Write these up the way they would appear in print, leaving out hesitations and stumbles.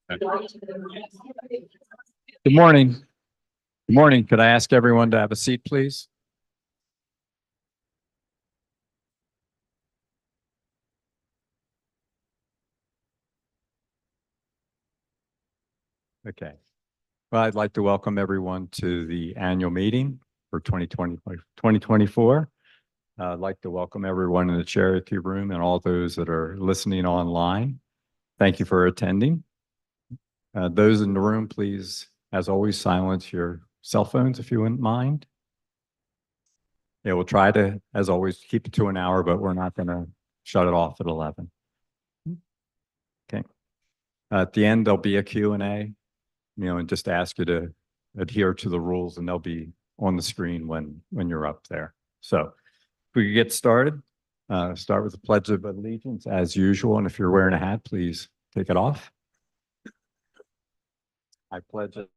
Good morning. Good morning. Could I ask everyone to have a seat, please? Okay. Well, I'd like to welcome everyone to the annual meeting for 2024. I'd like to welcome everyone in the charity room and all those that are listening online. Thank you for attending. Those in the room, please, as always, silence your cell phones if you wouldn't mind. Yeah, we'll try to, as always, keep it to an hour, but we're not going to shut it off at 11. Okay. At the end, there'll be a Q&A, and just ask you to adhere to the rules, and they'll be on the screen when you're up there. So if we could get started, start with the Pledge of Allegiance as usual. And if you're wearing a hat, please take it off. I pledge it.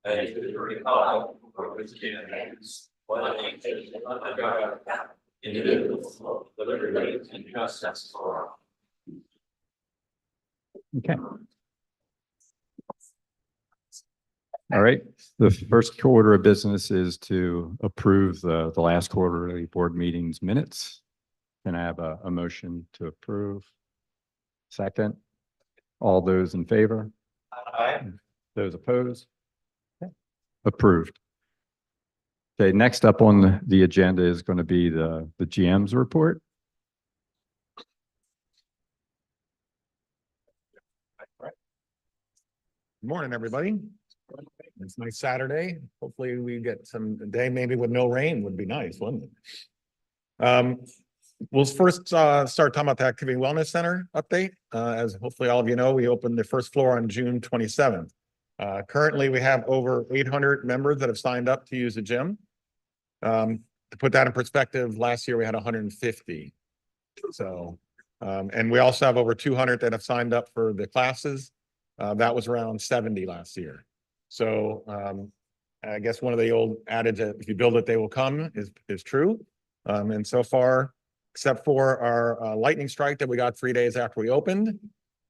And to the republic for which it stands, one nation under God, indivisible, with liberty and justice for all. Okay. All right. The first order of business is to approve the last quarterly board meetings minutes. Can I have a motion to approve? Second. All those in favor? Aye. Those opposed? Okay. Approved. Okay, next up on the agenda is going to be the GM's report. Good morning, everybody. It's a nice Saturday. Hopefully we get some day maybe with no rain would be nice, wouldn't it? We'll first start talking about the Activity Wellness Center update. As hopefully all of you know, we opened the first floor on June 27th. Currently, we have over 800 members that have signed up to use the gym. To put that in perspective, last year we had 150. So, and we also have over 200 that have signed up for the classes. That was around 70 last year. So I guess one of the old adage that if you build it, they will come is true. And so far, except for our lightning strike that we got 3 days after we opened,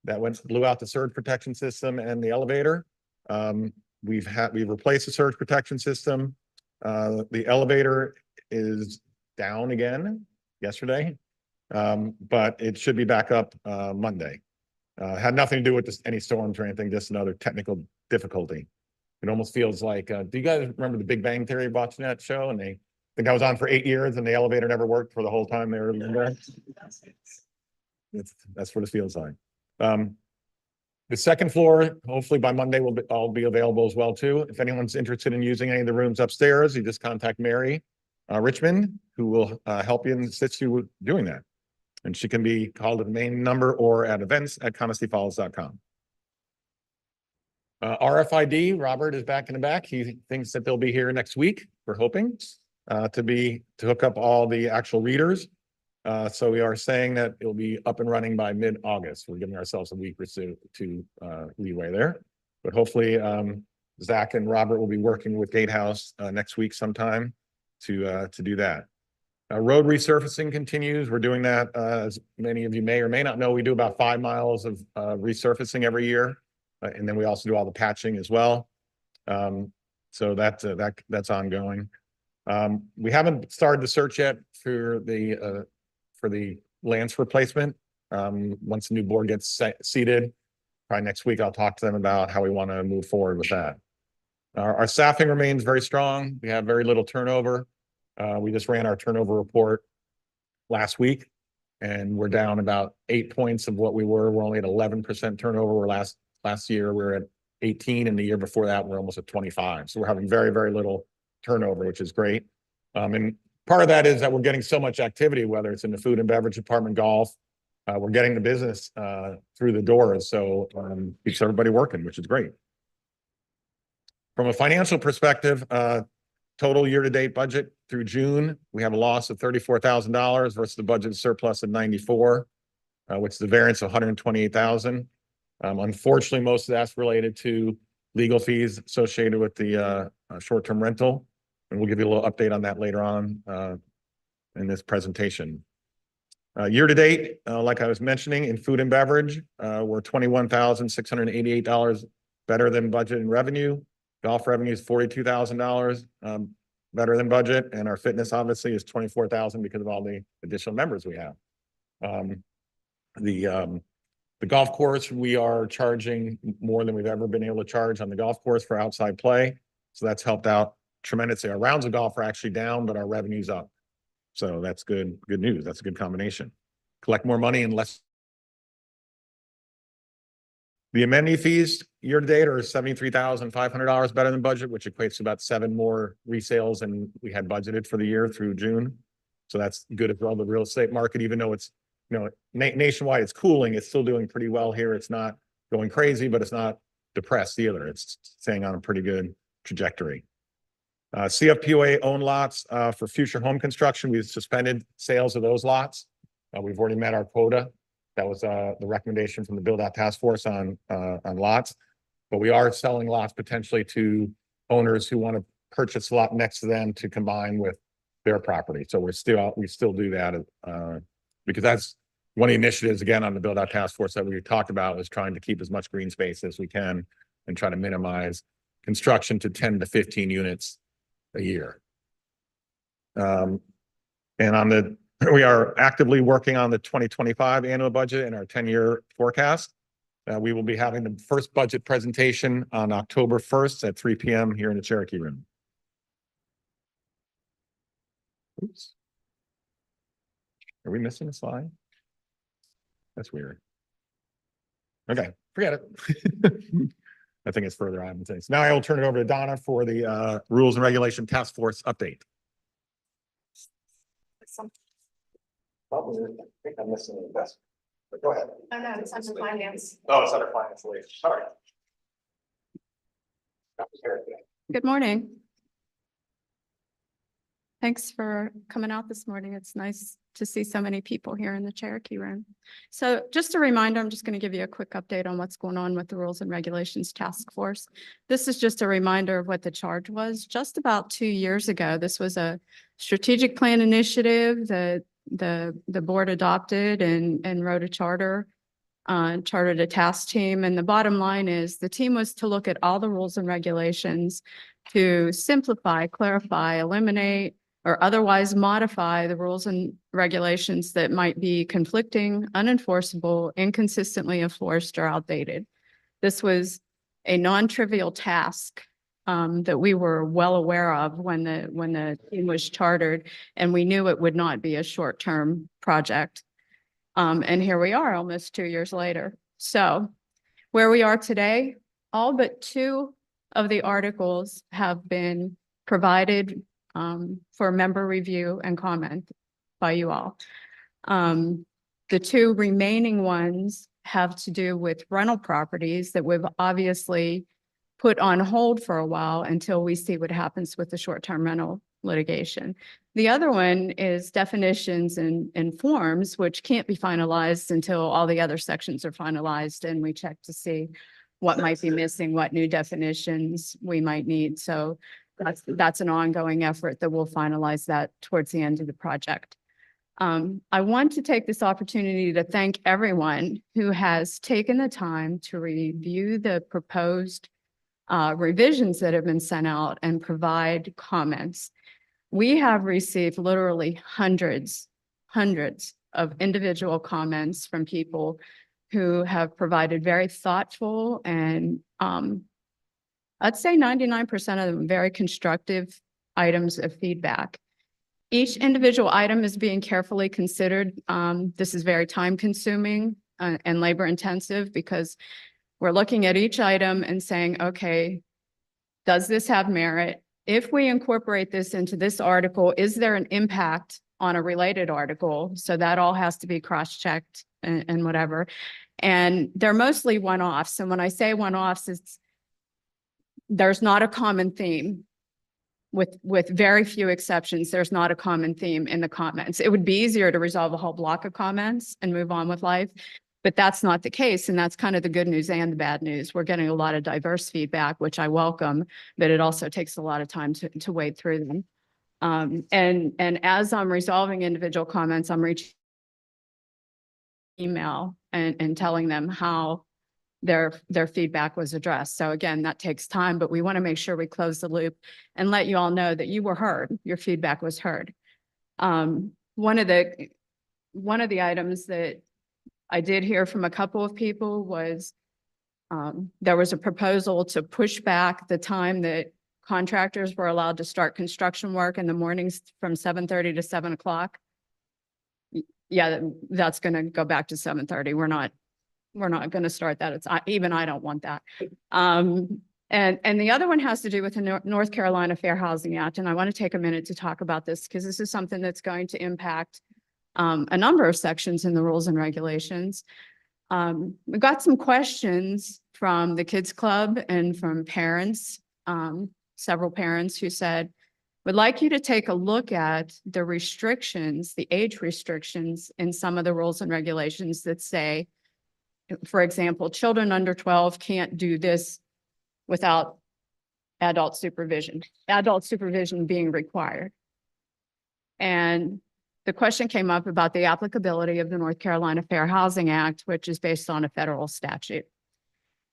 that blew out the surge protection system and the elevator. We've replaced the surge protection system. The elevator is down again yesterday, but it should be back up Monday. Had nothing to do with any storms or anything, just another technical difficulty. It almost feels like, do you guys remember the Big Bang Theory watching that show? And I think I was on for 8 years and the elevator never worked for the whole time they were in there. That's what it feels like. The second floor, hopefully by Monday, will all be available as well too. If anyone's interested in using any of the rooms upstairs, you just contact Mary Richmond, who will help you and assist you with doing that. And she can be called at the main number or at events@comistyfalls.com. RFID, Robert is back in the back. He thinks that they'll be here next week. We're hoping to hook up all the actual readers. So we are saying that it'll be up and running by mid-August. We're giving ourselves a week or so to leeway there. But hopefully Zach and Robert will be working with Gatehouse next week sometime to do that. Road resurfacing continues. We're doing that, as many of you may or may not know, we do about 5 miles of resurfacing every year. And then we also do all the patching as well. So that's ongoing. We haven't started the search yet for the Lance replacement. Once the new board gets seated, probably next week, I'll talk to them about how we want to move forward with that. Our staffing remains very strong. We have very little turnover. We just ran our turnover report last week, and we're down about 8 points of what we were. We're only at 11% turnover. Last year, we were at 18, and the year before that, we're almost at 25. So we're having very, very little turnover, which is great. And part of that is that we're getting so much activity, whether it's in the food and beverage department, golf. We're getting the business through the doors. So keeps everybody working, which is great. From a financial perspective, total year-to-date budget through June, we have a loss of $34,000 versus the budget surplus of $94,000, which is a variance of $128,000. Unfortunately, most of that's related to legal fees associated with the short-term rental. And we'll give you a little update on that later on in this presentation. Year to date, like I was mentioning, in food and beverage, we're $21,688 better than budget in revenue. Golf revenue is $42,000 better than budget, and our fitness obviously is $24,000 because of all the additional members we have. The golf course, we are charging more than we've ever been able to charge on the golf course for outside play, so that's helped out tremendously. Our rounds of golf are actually down, but our revenue's up. So that's good news. That's a good combination. Collect more money and less. The amenity fees year to date are $73,500 better than budget, which equates to about 7 more resales than we had budgeted for the year through June. So that's good as well. The real estate market, even though it's, nationwide, it's cooling, it's still doing pretty well here. It's not going crazy, but it's not depressed either. It's staying on a pretty good trajectory. CFPOA owned lots for future home construction. We've suspended sales of those lots. We've already met our quota. That was the recommendation from the Build Out Task Force on lots. But we are selling lots potentially to owners who want to purchase a lot next to them to combine with their property. So we still do that because that's one of the initiatives, again, on the Build Out Task Force that we talked about, is trying to keep as much green space as we can and try to minimize construction to 10 to 15 units a year. And we are actively working on the 2025 annual budget and our 10-year forecast. We will be having the first budget presentation on October 1st at 3 p.m. here in the Cherokee Room. Oops. Are we missing a slide? That's weird. Okay, forget it. I think it's further on. Now I will turn it over to Donna for the Rules and Regulation Task Force update. I think I'm missing the investment, but go ahead. Oh, no, it's under finance. Oh, it's under finance. Sorry. Good morning. Thanks for coming out this morning. It's nice to see so many people here in the Cherokee Room. So just a reminder, I'm just going to give you a quick update on what's going on with the Rules and Regulations Task Force. This is just a reminder of what the charge was. Just about 2 years ago, this was a strategic plan initiative that the board adopted and wrote a chartered a task team. And the bottom line is the team was to look at all the rules and regulations to simplify, clarify, eliminate, or otherwise modify the rules and regulations that might be conflicting, unenforceable, inconsistently enforced, or outdated. This was a non-trivial task that we were well aware of when the team was chartered, and we knew it would not be a short-term project. And here we are almost 2 years later. So where we are today, all but 2 of the articles have been provided for member review and comment by you all. The 2 remaining ones have to do with rental properties that we've obviously put on hold for a while until we see what happens with the short-term rental litigation. The other one is definitions and forms, which can't be finalized until all the other sections are finalized and we check to see what might be missing, what new definitions we might need. So that's an ongoing effort that we'll finalize that towards the end of the project. I want to take this opportunity to thank everyone who has taken the time to review the proposed revisions that have been sent out and provide comments. We have received literally hundreds of individual comments from people who have provided very thoughtful and I'd say 99% of them very constructive items of feedback. Each individual item is being carefully considered. This is very time consuming and labor intensive because we're looking at each item and saying, okay, does this have merit? If we incorporate this into this article, is there an impact on a related article? So that all has to be cross-checked and whatever. And they're mostly one-offs. And when I say one-offs, there's not a common theme. With very few exceptions, there's not a common theme in the comments. It would be easier to resolve a whole block of comments and move on with life, but that's not the case. And that's kind of the good news and the bad news. We're getting a lot of diverse feedback, which I welcome, but it also takes a lot of time to wade through them. And as I'm resolving individual comments, I'm reaching email and telling them how their feedback was addressed. So again, that takes time, but we want to make sure we close the loop and let you all know that you were heard, your feedback was heard. One of the items that I did hear from a couple of people was there was a proposal to push back the time that contractors were allowed to start construction work in the mornings from 7:30 to 7 o'clock. Yeah, that's going to go back to 7:30. We're not going to start that. Even I don't want that. And the other one has to do with the North Carolina Fair Housing Act. And I want to take a minute to talk about this because this is something that's going to impact a number of sections in the rules and regulations. We got some questions from the Kids Club and from parents, several parents who said, would like you to take a look at the restrictions, the age restrictions in some of the rules and regulations that say, for example, children under 12 can't do this without adult supervision being required. And the question came up about the applicability of the North Carolina Fair Housing Act, which is based on a federal statute.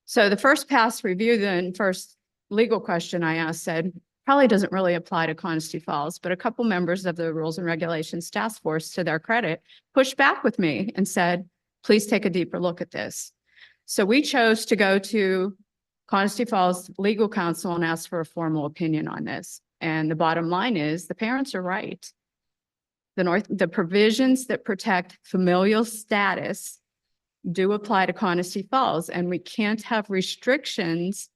So the first pass review, then first legal question I asked said, probably doesn't really apply to Conisty Falls, but a couple members of the Rules and Regulations Task Force, to their credit, pushed back with me and said, please take a deeper look at this. So we chose to go to Conisty Falls Legal Counsel and ask for a formal opinion on this. And the bottom line is the parents are right. The provisions that protect familial status do apply to Conisty Falls, and we can't have restrictions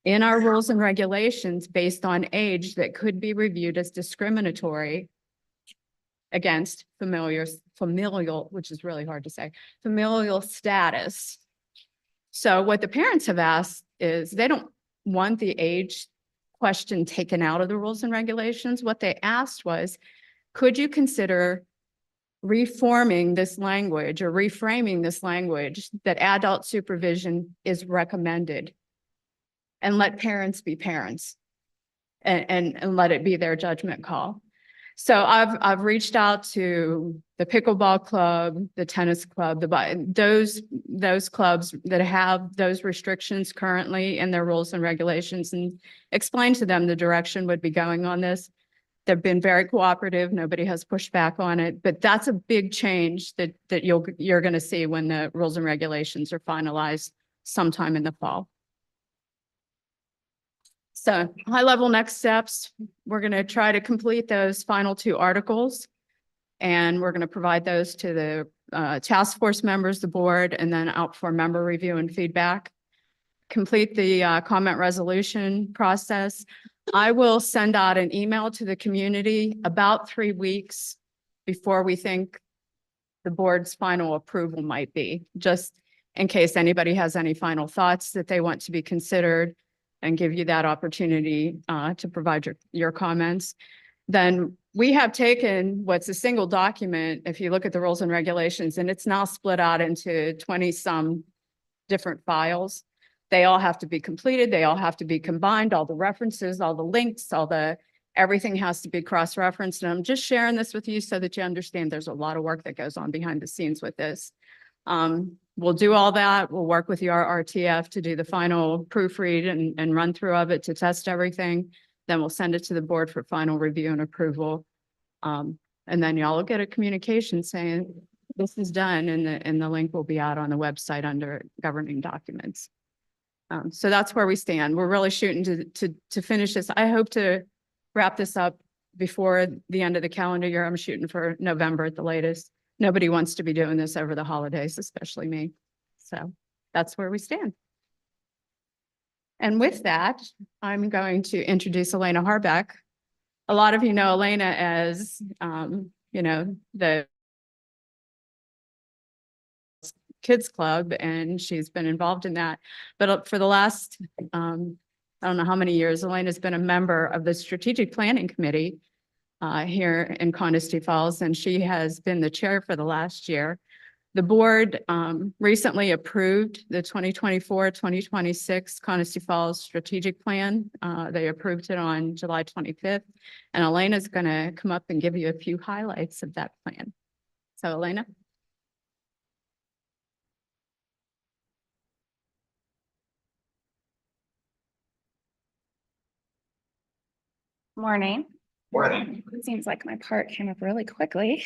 in our rules and regulations based on age that could be reviewed as discriminatory against familial, which is really hard to say, familial status. So what the parents have asked is they don't want the age question taken out of the rules and regulations. What they asked was, could you consider reforming this language or reframing this language that adult supervision is recommended, and let parents be parents and let it be their judgment call. So I've reached out to the pickleball club, the tennis club, those clubs that have those restrictions currently in their rules and regulations, and explained to them the direction would be going on this. They've been very cooperative. Nobody has pushed back on it, but that's a big change that you're going to see when the rules and regulations are finalized sometime in the fall. So high-level next steps, we're going to try to complete those final 2 articles, and we're going to provide those to the task force members, the board, and then out for member review and feedback. Complete the comment resolution process. I will send out an email to the community about 3 weeks before we think the board's final approval might be, just in case anybody has any final thoughts that they want to be considered, and give you that opportunity to provide your comments. Then we have taken what's a single document, if you look at the rules and regulations, and it's now split out into 20-some different files. They all have to be completed. They all have to be combined, all the references, all the links, everything has to be cross-referenced. And I'm just sharing this with you so that you understand there's a lot of work that goes on behind the scenes with this. We'll do all that. We'll work with your RTF to do the final proofread and run through of it to test everything. Then we'll send it to the board for final review and approval. And then y'all will get a communication saying this is done, and the link will be out on the website under governing documents. So that's where we stand. We're really shooting to finish this. I hope to wrap this up before the end of the calendar year. I'm shooting for November at the latest. Nobody wants to be doing this over the holidays, especially me. So that's where we stand. And with that, I'm going to introduce Elena Harbeck. A lot of you know Elena as, the Kids Club, and she's been involved in that. But for the last, I don't know how many years, Elena's been a member of the Strategic Planning Committee here in Conisty Falls, and she has been the chair for the last year. The board recently approved the 2024-2026 Conisty Falls Strategic Plan. They approved it on July 25th, and Elena's going to come up and give you a few highlights of that plan. So Elena. Morning. Morning. It seems like my part came up really quickly.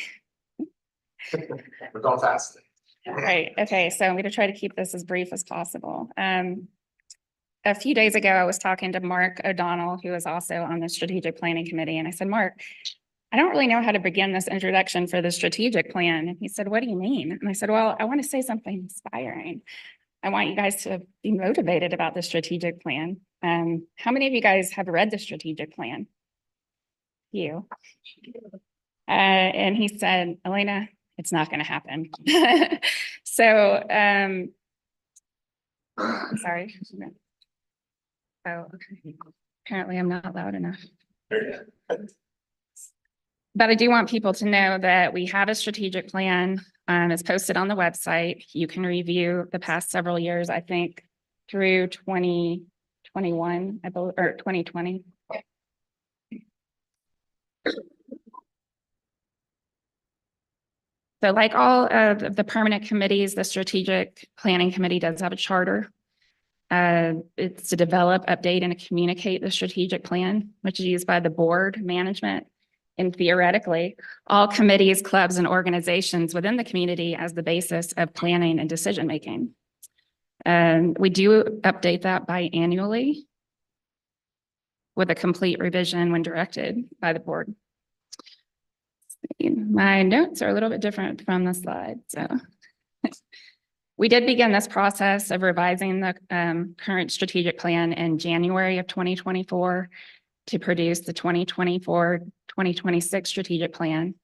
We're going fast. All right, okay, so I'm going to try to keep this as brief as possible. A few days ago, I was talking to Mark O'Donnell, who is also on the strategic planning committee, and I said, Mark, I don't really know how to begin this introduction for the strategic plan. And he said, what do you mean? And I said, well, I want to say something inspiring. I want you guys to be motivated about the strategic plan. How many of you guys have read the strategic plan? You. And he said, Elena, it's not going to happen. So, sorry. Oh, okay. Apparently I'm not loud enough. But I do want people to know that we have a strategic plan. It's posted on the website. You can review the past several years, I think, through 2021, I believe, or 2020. So like all of the permanent committees, the strategic planning committee does have a charter. It's to develop, update, and communicate the strategic plan, which is used by the board, management, and theoretically, all committees, clubs, and organizations within the community as the basis of planning and decision-making. We do update that biannually with a complete revision when directed by the board. My notes are a little bit different from the slide, so. We did begin this process of revising the current strategic plan in January of 2024 to produce the 2024-2026 strategic plan.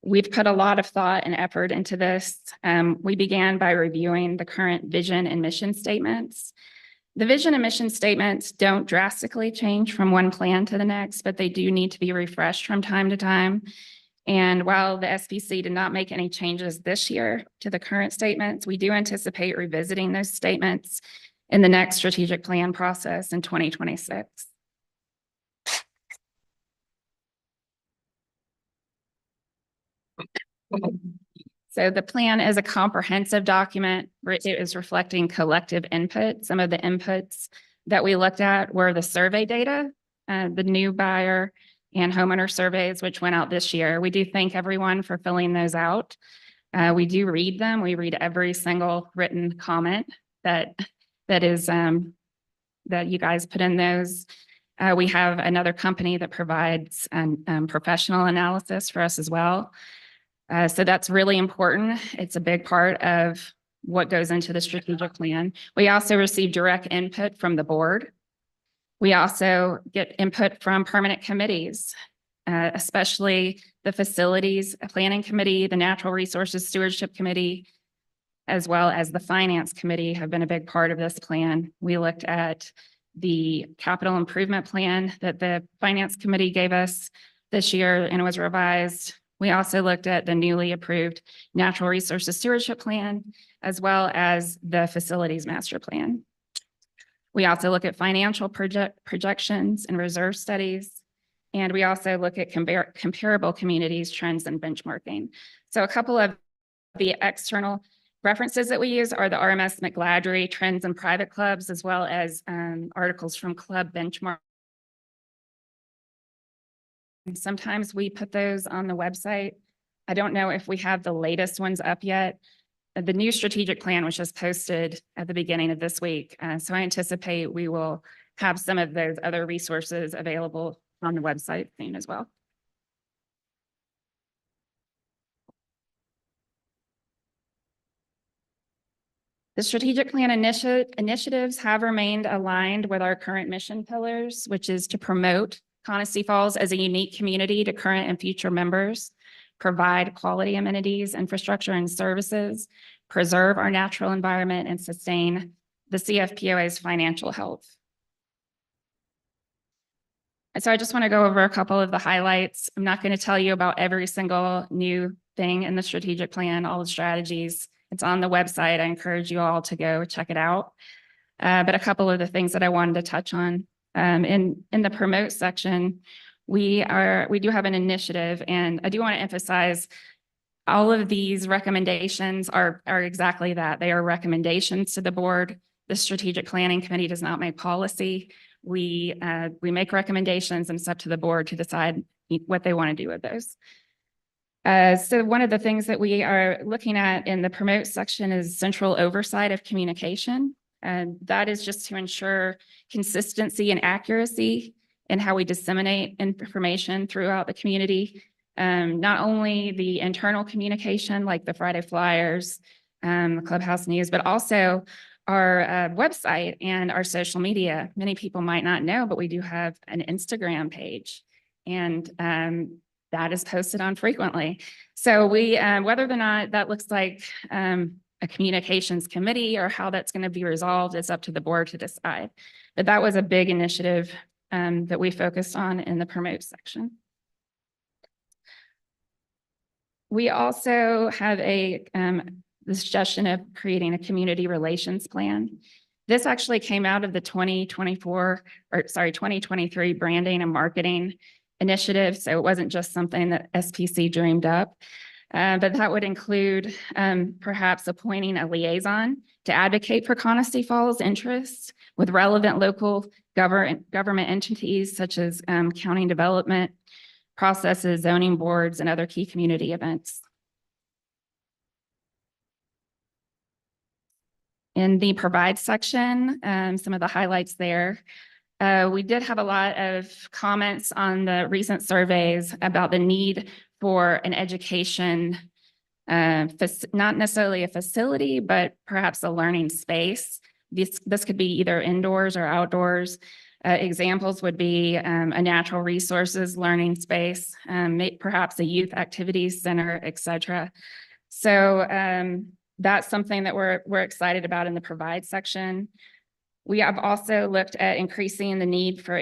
We've put a lot of thought and effort into this. We began by reviewing the current vision and mission statements. The vision and mission statements don't drastically change from one plan to the next, but they do need to be refreshed from time to time. And while the SBC did not make any changes this year to the current statements, we do anticipate revisiting those statements in the next strategic plan process in 2026. So the plan is a comprehensive document. It is reflecting collective input. Some of the inputs that we looked at were the survey data, the new buyer and homeowner surveys, which went out this year. We do thank everyone for filling those out. We do read them. We read every single written comment that you guys put in those. We have another company that provides professional analysis for us as well. So that's really important. It's a big part of what goes into the strategic plan. We also receive direct input from the board. We also get input from permanent committees, especially the Facilities Planning Committee, the Natural Resources Stewardship Committee, as well as the Finance Committee have been a big part of this plan. We looked at the capital improvement plan that the Finance Committee gave us this year and it was revised. We also looked at the newly approved Natural Resources Stewardship Plan, as well as the Facilities Master Plan. We also look at financial projections and reserve studies. And we also look at comparable communities, trends, and benchmarking. So a couple of the external references that we use are the RMS McGladrey Trends in Private Clubs, as well as articles from Club Benchmark. And sometimes we put those on the website. I don't know if we have the latest ones up yet. The new strategic plan was just posted at the beginning of this week. So I anticipate we will have some of those other resources available on the website soon as well. The strategic plan initiatives have remained aligned with our current mission pillars, which is to promote Coniston Falls as a unique community to current and future members, provide quality amenities, infrastructure, and services, preserve our natural environment, and sustain the CFPOA's financial health. And so I just want to go over a couple of the highlights. I'm not going to tell you about every single new thing in the strategic plan, all the strategies. It's on the website. I encourage you all to go check it out. But a couple of the things that I wanted to touch on. In the promote section, we do have an initiative, and I do want to emphasize all of these recommendations are exactly that. They are recommendations to the board. The strategic planning committee does not make policy. we make recommendations, and it's up to the board to decide what they want to do with those. So one of the things that we are looking at in the promote section is central oversight of communication. And that is just to ensure consistency and accuracy in how we disseminate information throughout the community. Not only the internal communication, like the Friday flyers, the Clubhouse News, but also our website and our social media. Many people might not know, but we do have an Instagram page, and that is posted on frequently. So we, whether or not that looks like a communications committee or how that's going to be resolved, it's up to the board to decide. But that was a big initiative that we focused on in the promote section. We also have the suggestion of creating a community relations plan. This actually came out of the 2023 branding and marketing initiative. So it wasn't just something that SPC dreamed up, but that would include perhaps appointing a liaison to advocate for Coniston Falls interests with relevant local government entities such as county development processes, zoning boards, and other key community events. In the provide section, some of the highlights there. We did have a lot of comments on the recent surveys about the need for an education, not necessarily a facility, but perhaps a learning space. This could be either indoors or outdoors. Examples would be a natural resources learning space, perhaps a youth activities center, et cetera. So that's something that we're excited about in the provide section. We have also looked at increasing the need for,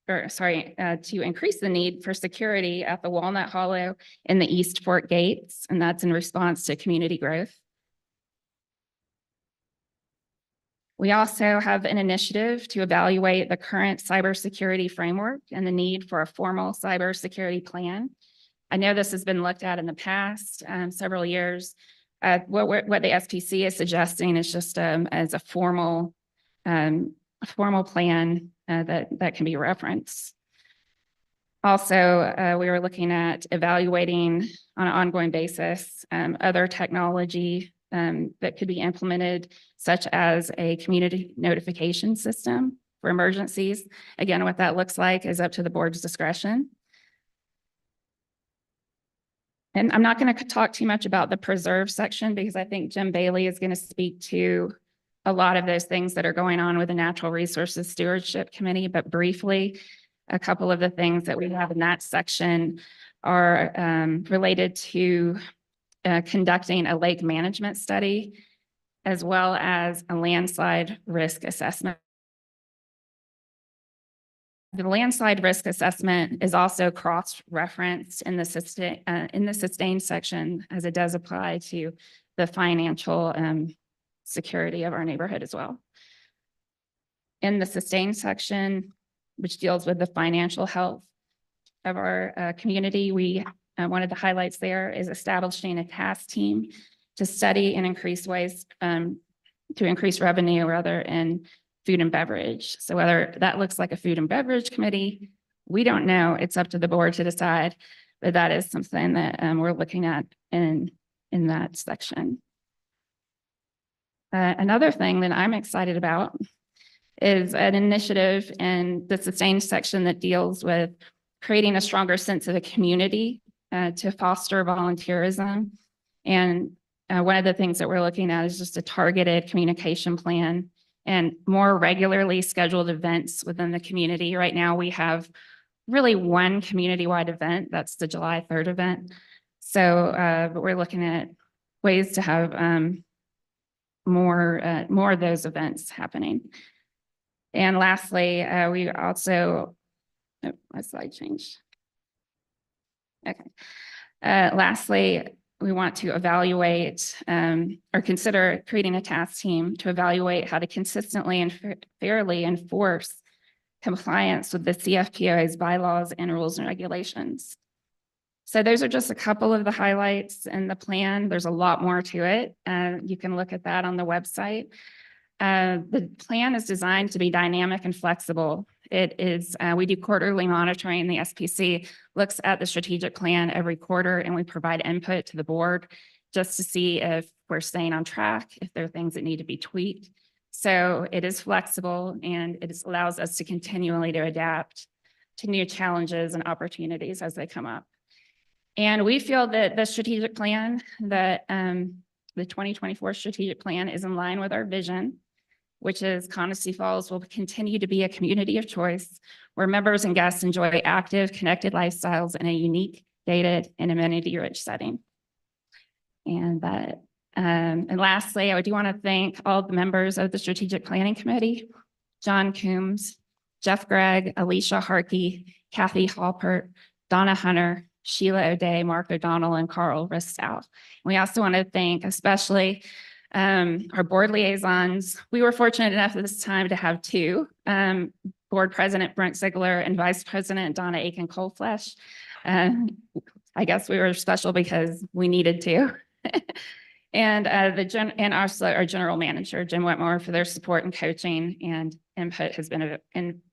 to increase the need for security at the Walnut Hollow and the East Fort gates, and that's in response to community growth. We also have an initiative to evaluate the current cybersecurity framework and the need for a formal cybersecurity plan. I know this has been looked at in the past several years. What the SPC is suggesting is just as a formal plan that can be referenced. Also, we were looking at evaluating on an ongoing basis other technology that could be implemented, such as a community notification system for emergencies. Again, what that looks like is up to the board's discretion. And I'm not going to talk too much about the preserve section because I think Jim Bailey is going to speak to a lot of those things that are going on with the Natural Resources Stewardship Committee. But briefly, a couple of the things that we have in that section are related to conducting a lake management study, as well as a landslide risk assessment. The landslide risk assessment is also cross-referenced in the sustain section, as it does apply to the financial security of our neighborhood as well. In the sustain section, which deals with the financial health of our community, one of the highlights there is establishing a task team to study and increase ways to increase revenue rather in food and beverage. So whether that looks like a food and beverage committee, we don't know. It's up to the board to decide, but that is something that we're looking at in that section. Another thing that I'm excited about is an initiative in the sustain section that deals with creating a stronger sense of a community to foster volunteerism. And one of the things that we're looking at is just a targeted communication plan and more regularly scheduled events within the community. Right now, we have really one community-wide event. That's the July 3rd event. So but we're looking at ways to have more of those events happening. And lastly, we also, my slide changed. Okay. Lastly, we want to evaluate or consider creating a task team to evaluate how to consistently and fairly enforce compliance with the CFPOA's bylaws and rules and regulations. So those are just a couple of the highlights in the plan. There's a lot more to it. You can look at that on the website. The plan is designed to be dynamic and flexible. It is, we do quarterly monitoring. The SPC looks at the strategic plan every quarter, and we provide input to the board just to see if we're staying on track, if there are things that need to be tweaked. So it is flexible, and it allows us to continually to adapt to new challenges and opportunities as they come up. And we feel that the strategic plan, that the 2024 strategic plan is in line with our vision, which is Coniston Falls will continue to be a community of choice where members and guests enjoy active, connected lifestyles in a unique, gated, and amenity-rich setting. And lastly, I do want to thank all the members of the Strategic Planning Committee, John Coombs, Jeff Gregg, Alicia Harkey, Kathy Halpert, Donna Hunter, Sheila O'Day, Mark O'Donnell, and Carl Ristow. We also want to thank especially our board liaisons. We were fortunate enough at this time to have two, Board President Brent Ziegler and Vice President Donna Aiken-Colflesh. I guess we were special because we needed to. And also our General Manager, Jim Whitmore, for their support and coaching and input has been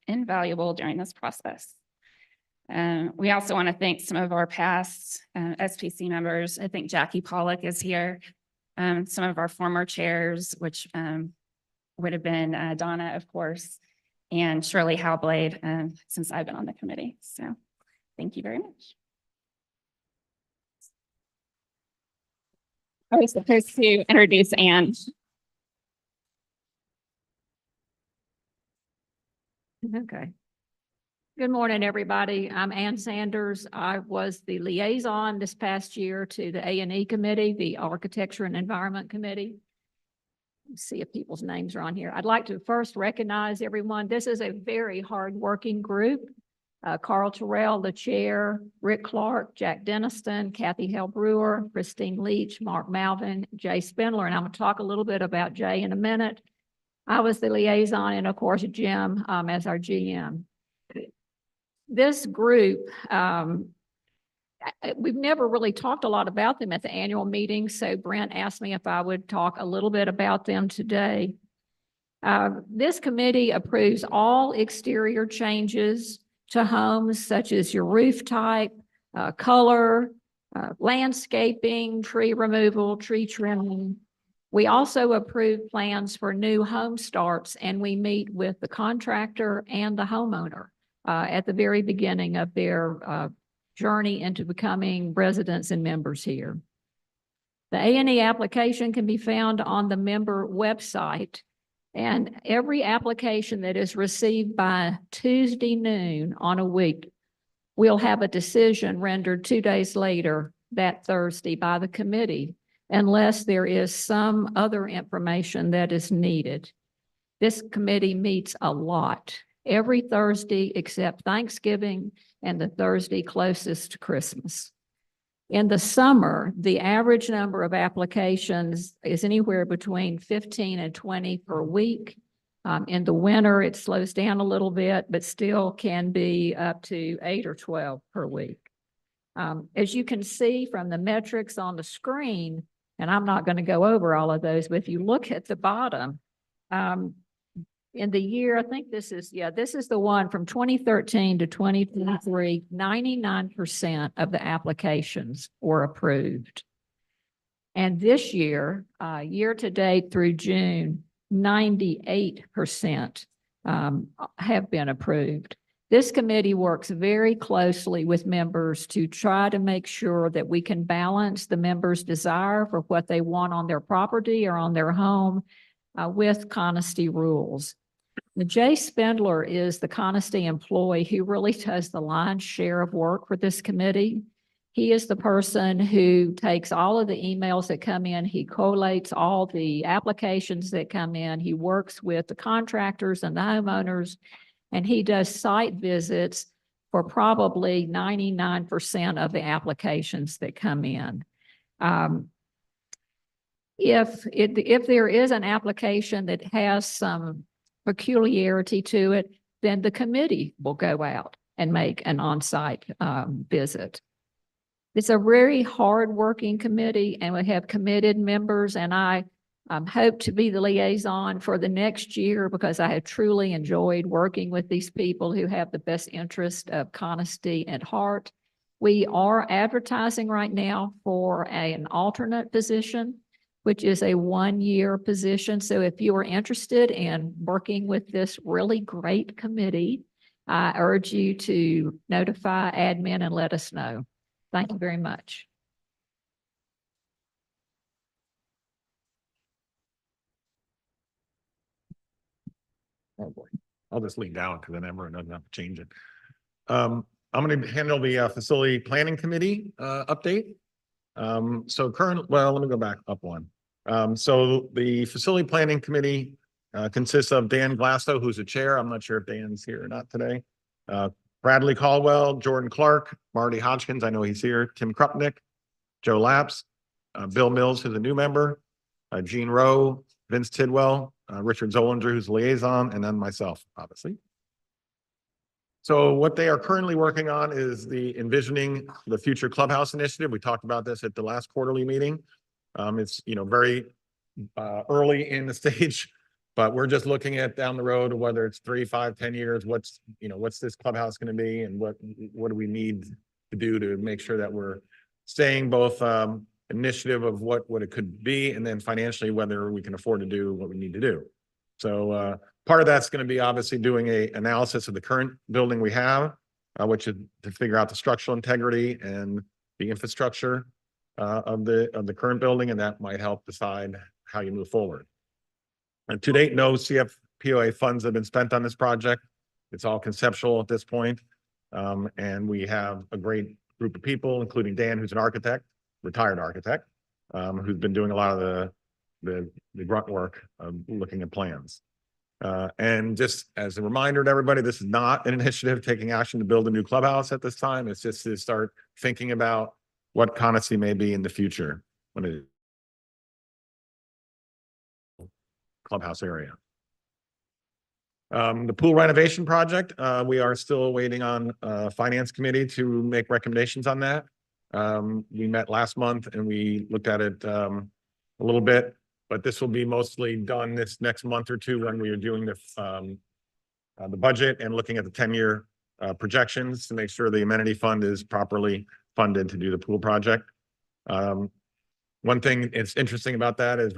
invaluable during this process. We also want to thank some of our past SPC members. I think Jackie Pollock is here. Some of our former chairs, which would have been Donna, of course, and Shirley Howblade, since I've been on the committee. So thank you very much. I was supposed to introduce Anne. Okay. Good morning, everybody. I'm Ann Sanders. I was the liaison this past year to the A&E Committee, the Architecture and Environment Committee. Let's see if people's names are on here. I'd like to first recognize everyone. This is a very hardworking group. Carl Terrell, the chair, Rick Clark, Jack Denniston, Kathy Hell Brewer, Christine Leach, Mark Malvin, Jay Spindler, and I'm going to talk a little bit about Jay in a minute. I was the liaison, and of course, Jim as our GM. This group, we've never really talked a lot about them at the annual meeting, so Brent asked me if I would talk a little bit about them today. This committee approves all exterior changes to homes, such as your roof type, color, landscaping, tree removal, tree trimming. We also approve plans for new home starts, and we meet with the contractor and the homeowner at the very beginning of their journey into becoming residents and members here. The A&E application can be found on the member website, and every application that is received by Tuesday noon on a week, we'll have a decision rendered 2 days later that Thursday by the committee, unless there is some other information that is needed. This committee meets a lot, every Thursday except Thanksgiving and the Thursday closest to Christmas. In the summer, the average number of applications is anywhere between 15 and 20 per week. In the winter, it slows down a little bit, but still can be up to 8 or 12 per week. As you can see from the metrics on the screen, and I'm not going to go over all of those, but if you look at the bottom, in the year, I think this is the one from 2013 to 2023, 99% of the applications were approved. And this year, year to date through June, 98% have been approved. This committee works very closely with members to try to make sure that we can balance the members' desire for what they want on their property or on their home with Coniston rules. Jay Spindler is the Coniston employee who really does the lion's share of work for this committee. He is the person who takes all of the emails that come in. He collates all the applications that come in. He works with the contractors and the homeowners, and he does site visits for probably 99% of the applications that come in. If there is an application that has some peculiarity to it, then the committee will go out and make an on-site visit. It's a very hard-working committee, and we have committed members, and I hope to be the liaison for the next year because I have truly enjoyed working with these people who have the best interest of Coniston at heart. We are advertising right now for an alternate position, which is a one-year position. So if you are interested in working with this really great committee, I urge you to notify admin and let us know. Thank you very much. Oh, boy. I'll just lean down because then everyone doesn't have to change it. I'm going to handle the facility planning committee update. Well, let me go back up one. So the facility planning committee consists of Dan Glasso, who's the chair. I'm not sure if Dan's here or not today. Bradley Caldwell, Jordan Clark, Marty Hodgkins, I know he's here, Tim Krupnick, Joe Lapps, Bill Mills, who's a new member, Gene Rowe, Vince Tidwell, Richard Zollinger, who's liaison, and then myself, obviously. So what they are currently working on is the envisioning the future clubhouse initiative. We talked about this at the last quarterly meeting. It's, very early in the stage, but we're just looking at down the road, whether it's 3, 5, 10 years, what's this clubhouse going to be and what do we need to do to make sure that we're staying both initiative of what it could be and then financially whether we can afford to do what we need to do. So part of that's going to be obviously doing a analysis of the current building we have, which is to figure out the structural integrity and the infrastructure of the current building, and that might help decide how you move forward. And to date, no CFPOA funds have been spent on this project. It's all conceptual at this point. And we have a great group of people, including Dan, who's an architect, retired architect, who's been doing a lot of the grunt work of looking at plans. And just as a reminder to everybody, this is not an initiative taking action to build a new clubhouse at this time. It's just to start thinking about what Coniston may be in the future when it clubhouse area. The pool renovation project, we are still waiting on finance committee to make recommendations on that. We met last month and we looked at it a little bit, but this will be mostly done this next month or two when we are doing the budget and looking at the 10-year projections to make sure the amenity fund is properly funded to do the pool project. One thing that's interesting about that is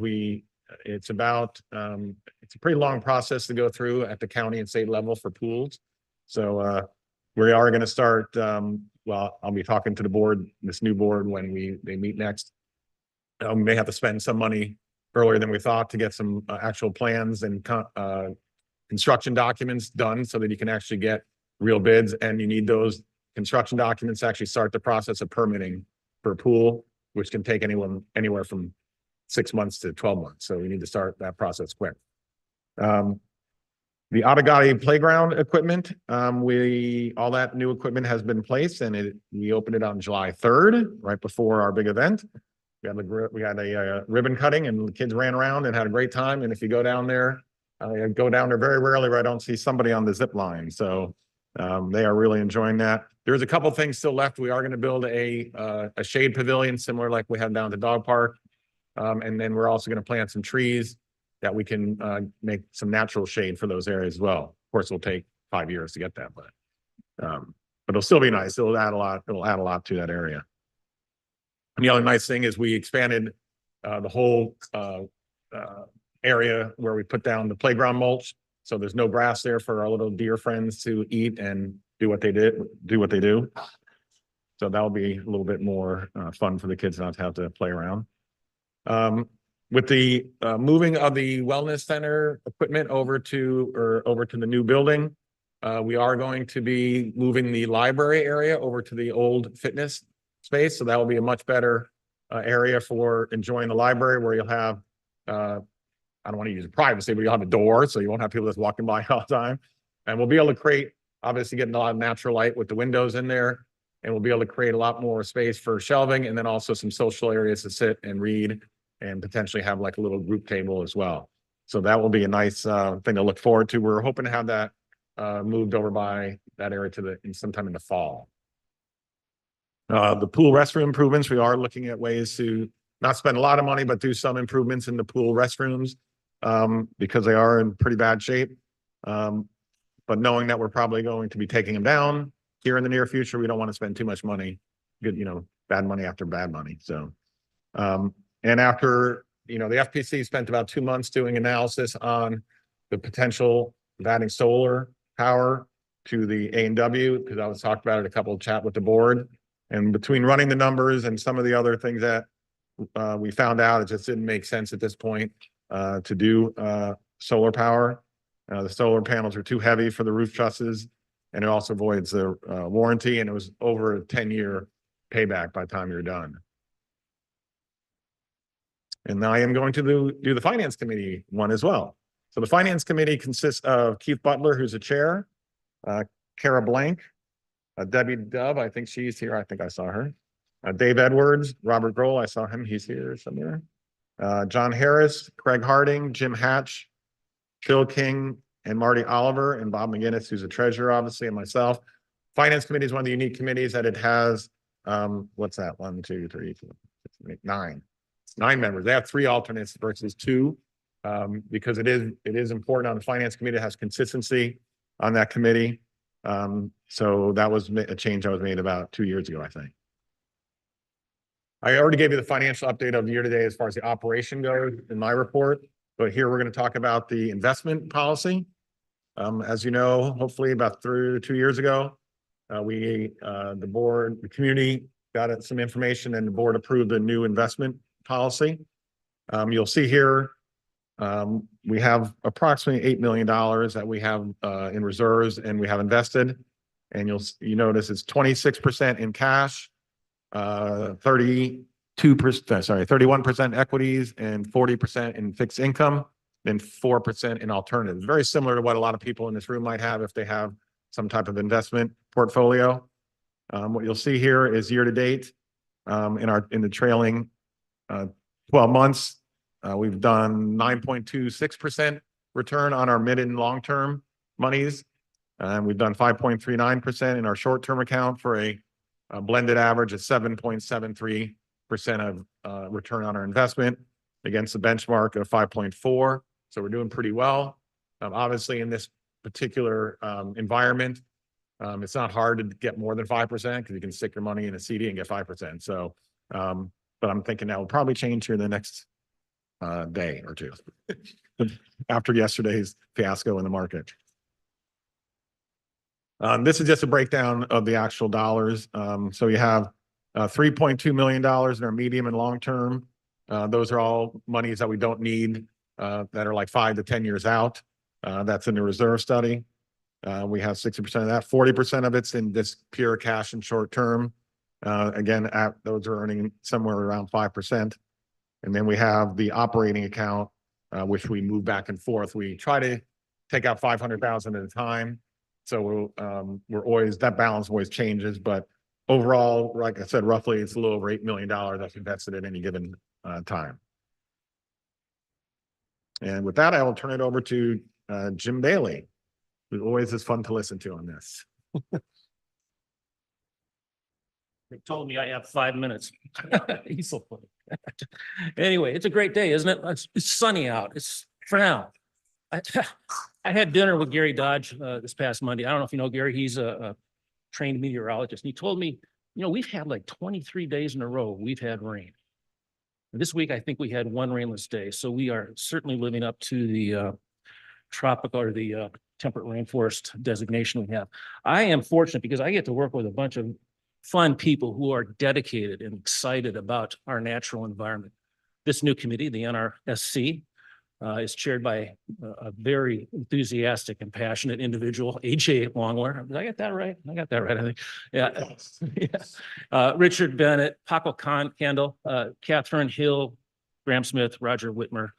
it's a pretty long process to go through at the county and state level for pools. So we are going to start, well, I'll be talking to the board, this new board, when they meet next. We may have to spend some money earlier than we thought to get some actual plans and construction documents done so that you can actually get real bids. And you need those construction documents to actually start the process of permitting for a pool, which can take anywhere from 6 months to 12 months. So we need to start that process quick. The Ottagatti playground equipment, all that new equipment has been placed and we opened it on July 3rd, right before our big event. We had a ribbon cutting and the kids ran around and had a great time. And if you go down there, I go down there very rarely where I don't see somebody on the zip line. So they are really enjoying that. There's a couple things still left. We are going to build a shade pavilion similar like we have down at the dog park. And then we're also going to plant some trees that we can make some natural shade for those areas as well. Of course, it'll take 5 years to get that, but it'll still be nice. It'll add a lot to that area. And the other nice thing is we expanded the whole area where we put down the playground mulch. So there's no grass there for our little deer friends to eat and do what they do. So that'll be a little bit more fun for the kids not to have to play around. With the moving of the wellness center equipment over to the new building, we are going to be moving the library area over to the old fitness space. So that will be a much better area for enjoying the library, where you'll have, I don't want to use privacy, but you'll have a door, so you won't have people just walking by all the time. And we'll be able to create, obviously getting a lot of natural light with the windows in there, and we'll be able to create a lot more space for shelving, and then also some social areas to sit and read, and potentially have like a little group table as well. So that will be a nice thing to look forward to. We're hoping to have that moved over by that area sometime in the fall. The pool restroom improvements, we are looking at ways to not spend a lot of money, but do some improvements in the pool restrooms, because they are in pretty bad shape. But knowing that we're probably going to be taking them down here in the near future, we don't want to spend too much money, bad money after bad money. So, and after, the FPC spent about 2 months doing analysis on the potential of adding solar power to the A&W, because I was talked about it a couple of chat with the board. And between running the numbers and some of the other things that we found out, it just didn't make sense at this point to do solar power. The solar panels are too heavy for the roof trusses, and it also voids the warranty, and it was over a 10-year payback by the time you're done. And I am going to do the Finance Committee one as well. So the Finance Committee consists of Keith Butler, who's the chair, Kara Blank, Debbie Dove, I think she's here. I think I saw her. Dave Edwards, Robert Grohl, I saw him. He's here somewhere. John Harris, Craig Harding, Jim Hatch, Phil King, and Marty Oliver, and Bob McGinnis, who's a treasurer, obviously, and myself. Finance Committee is one of the unique committees that it has, what's that? 1, 2, 3, 4, 6, 8, 9. It's 9 members. They have 3 alternates versus 2, because it is important on the Finance Committee. It has consistency on that committee. So that was a change that was made about 2 years ago, I think. I already gave you the financial update of year to date as far as the operation goes in my report, but here we're going to talk about the investment policy. As you know, hopefully about 2 years ago, the community got some information and the board approved a new investment policy. You'll see here, we have approximately $8 million that we have in reserves and we have invested. And you notice it's 26% in cash, 31% equities, and 40% in fixed income, then 4% in alternatives. Very similar to what a lot of people in this room might have if they have some type of investment portfolio. What you'll see here is year to date, in the trailing 12 months, we've done 9.26% return on our mid and long-term monies. And we've done 5.39% in our short-term account for a blended average of 7.73% of return on our investment against the benchmark of 5.4. So we're doing pretty well. Obviously, in this particular environment, it's not hard to get more than 5% because you can stick your money in a CD and get 5%. So, but I'm thinking that will probably change here in the next day or two after yesterday's fiasco in the market. This is just a breakdown of the actual dollars. So you have $3.2 million in our medium and long term. Those are all monies that we don't need, that are like 5 to 10 years out. That's in the reserve study. We have 60% of that. 40% of it's in this pure cash and short term. Again, those are earning somewhere around 5%. And then we have the operating account, which we move back and forth. We try to take out 500,000 at a time. So we're always, that balance always changes, but overall, like I said, roughly it's a little over $8 million that's invested at any given time. And with that, I will turn it over to Jim Bailey, who always is fun to listen to on this. They told me I have 5 minutes. He's so funny. Anyway, it's a great day, isn't it? It's sunny out. It's for now. I had dinner with Gary Dodge this past Monday. I don't know if you know Gary. He's a trained meteorologist. And he told me, we've had like 23 days in a row we've had rain. And this week, I think we had 1 rainless day. So we are certainly living up to the tropical or the temperate rainforest designation we have. I am fortunate because I get to work with a bunch of fun people who are dedicated and excited about our natural environment. This new committee, the NRSC, is chaired by a very enthusiastic and passionate individual, AJ Longler. Did I get that right? I got that right, I think. Yeah. Yeah. Richard Bennett, Paco Candle, Catherine Hill, Graham Smith, Roger Whitmer,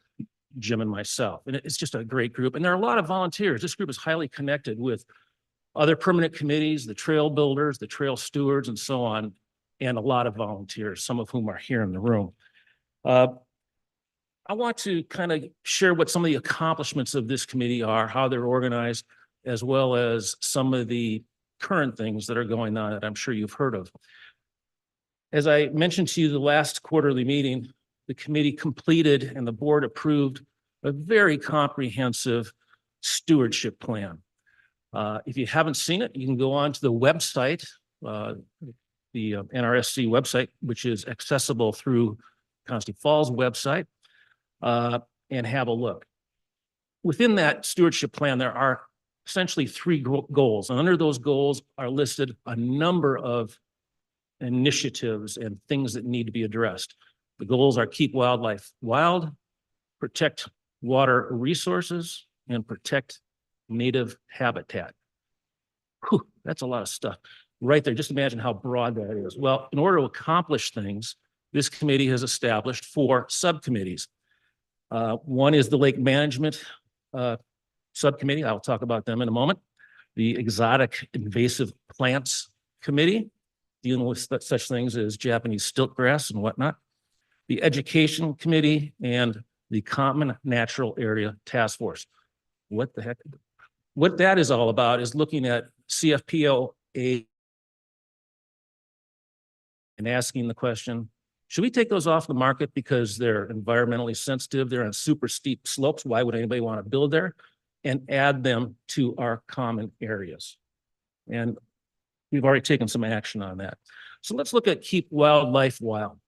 Jim, and myself. And it's just a great group. And there are a lot of volunteers. This group is highly connected with other permanent committees, the trail builders, the trail stewards, and so on, and a lot of volunteers, some of whom are here in the room. I want to kind of share what some of the accomplishments of this committee are, how they're organized, as well as some of the current things that are going on that I'm sure you've heard of. As I mentioned to you the last quarterly meeting, the committee completed and the board approved a very comprehensive stewardship plan. If you haven't seen it, you can go on to the website, the NRSC website, which is accessible through Constantine Falls website, and have a look. Within that stewardship plan, there are essentially three goals. And under those goals are listed a number of initiatives and things that need to be addressed. The goals are keep wildlife wild, protect water resources, and protect native habitat. Whew, that's a lot of stuff right there. Just imagine how broad that is. Well, in order to accomplish things, this committee has established 4 subcommittees. One is the lake management subcommittee. I'll talk about them in a moment. The exotic invasive plants committee, dealing with such things as Japanese stiltgrass and whatnot. The education committee and the common natural area task force. What the heck? What that is all about is looking at CFPOA and asking the question, should we take those off the market because they're environmentally sensitive? They're on super steep slopes. Why would anybody want to build there? And add them to our common areas. And we've already taken some action on that. So let's look at keep wildlife wild.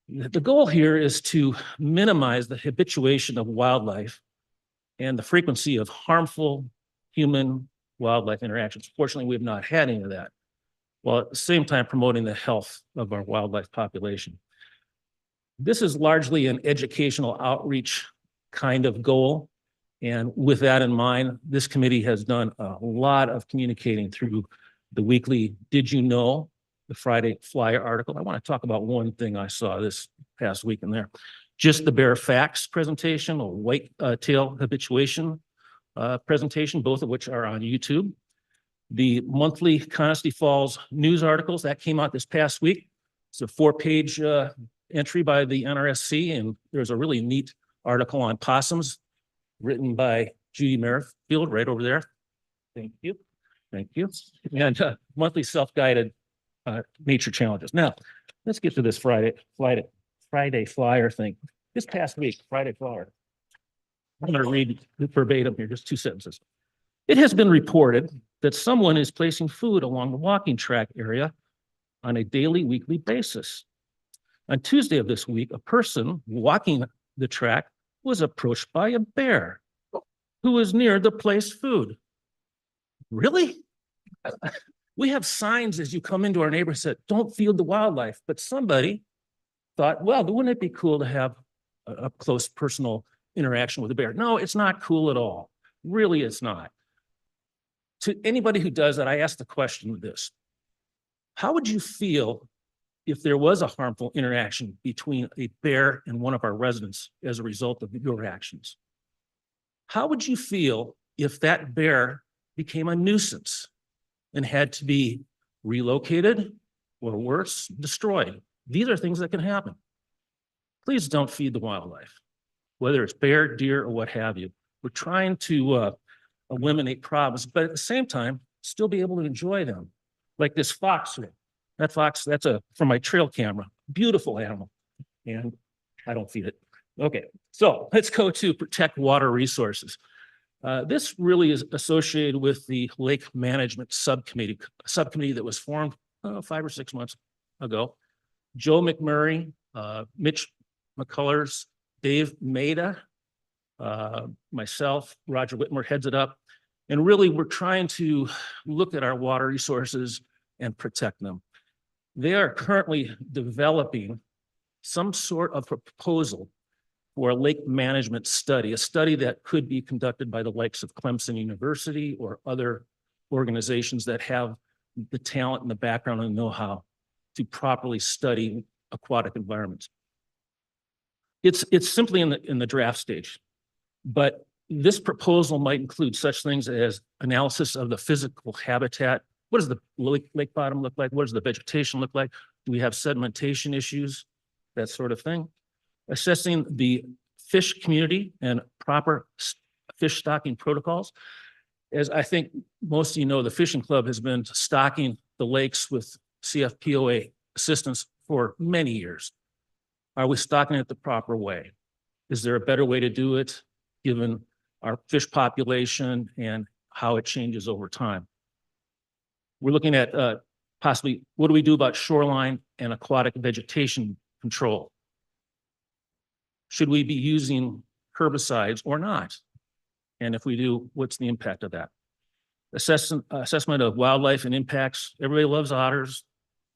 The goal here is to minimize the habituation of wildlife and the frequency of harmful human-wildlife interactions. Fortunately, we have not had any of that, while at the same time promoting the health of our wildlife population. This is largely an educational outreach kind of goal. And with that in mind, this committee has done a lot of communicating through the weekly Did You Know, the Friday Flyer article. I want to talk about one thing I saw this past week in there. Just the bare facts presentation, a white tail habituation presentation, both of which are on YouTube. The monthly Constantine Falls news articles that came out this past week. It's a 4-page entry by the NRSC, and there's a really neat article on possums written by Judy Merrifield right over there. Thank you. Thank you. And monthly self-guided nature challenges. Now, let's get to this Friday Flyer thing. This past week, Friday Flyer. I'm going to read verbatim here, just 2 sentences. It has been reported that someone is placing food along the walking track area on a daily, weekly basis. On Tuesday of this week, a person walking the track was approached by a bear who was near the placed food. Really? We have signs as you come into our neighborhood that don't feed the wildlife, but somebody thought, well, wouldn't it be cool to have a close personal interaction with a bear? No, it's not cool at all. Really, it's not. To anybody who does that, I ask the question of this. How would you feel if there was a harmful interaction between a bear and one of our residents as a result of your actions? How would you feel if that bear became a nuisance and had to be relocated or worse, destroyed? These are things that can happen. Please don't feed the wildlife, whether it's bear, deer, or what have you. We're trying to eliminate problems, but at the same time, still be able to enjoy them. Like this fox. That fox, that's from my trail camera. Beautiful animal. And I don't feed it. Okay, so let's go to protect water resources. This really is associated with the lake management subcommittee that was formed 5 or 6 months ago. Joe McMurray, Mitch McCullers, Dave Maida, myself, Roger Whitmore heads it up. And really, we're trying to look at our water resources and protect them. They are currently developing some sort of proposal for a lake management study, a study that could be conducted by the likes of Clemson University or other organizations that have the talent and the background and know-how to properly study aquatic environments. It's simply in the draft stage, but this proposal might include such things as analysis of the physical habitat. What does the lake bottom look like? What does the vegetation look like? Do we have sedimentation issues? That sort of thing. Assessing the fish community and proper fish stocking protocols. As I think most of you know, the Fishing Club has been stocking the lakes with CFPOA assistance for many years. Are we stocking it the proper way? Is there a better way to do it, given our fish population and how it changes over time? We're looking at possibly, what do we do about shoreline and aquatic vegetation control? Should we be using herbicides or not? And if we do, what's the impact of that? Assessment of wildlife and impacts. Everybody loves otters,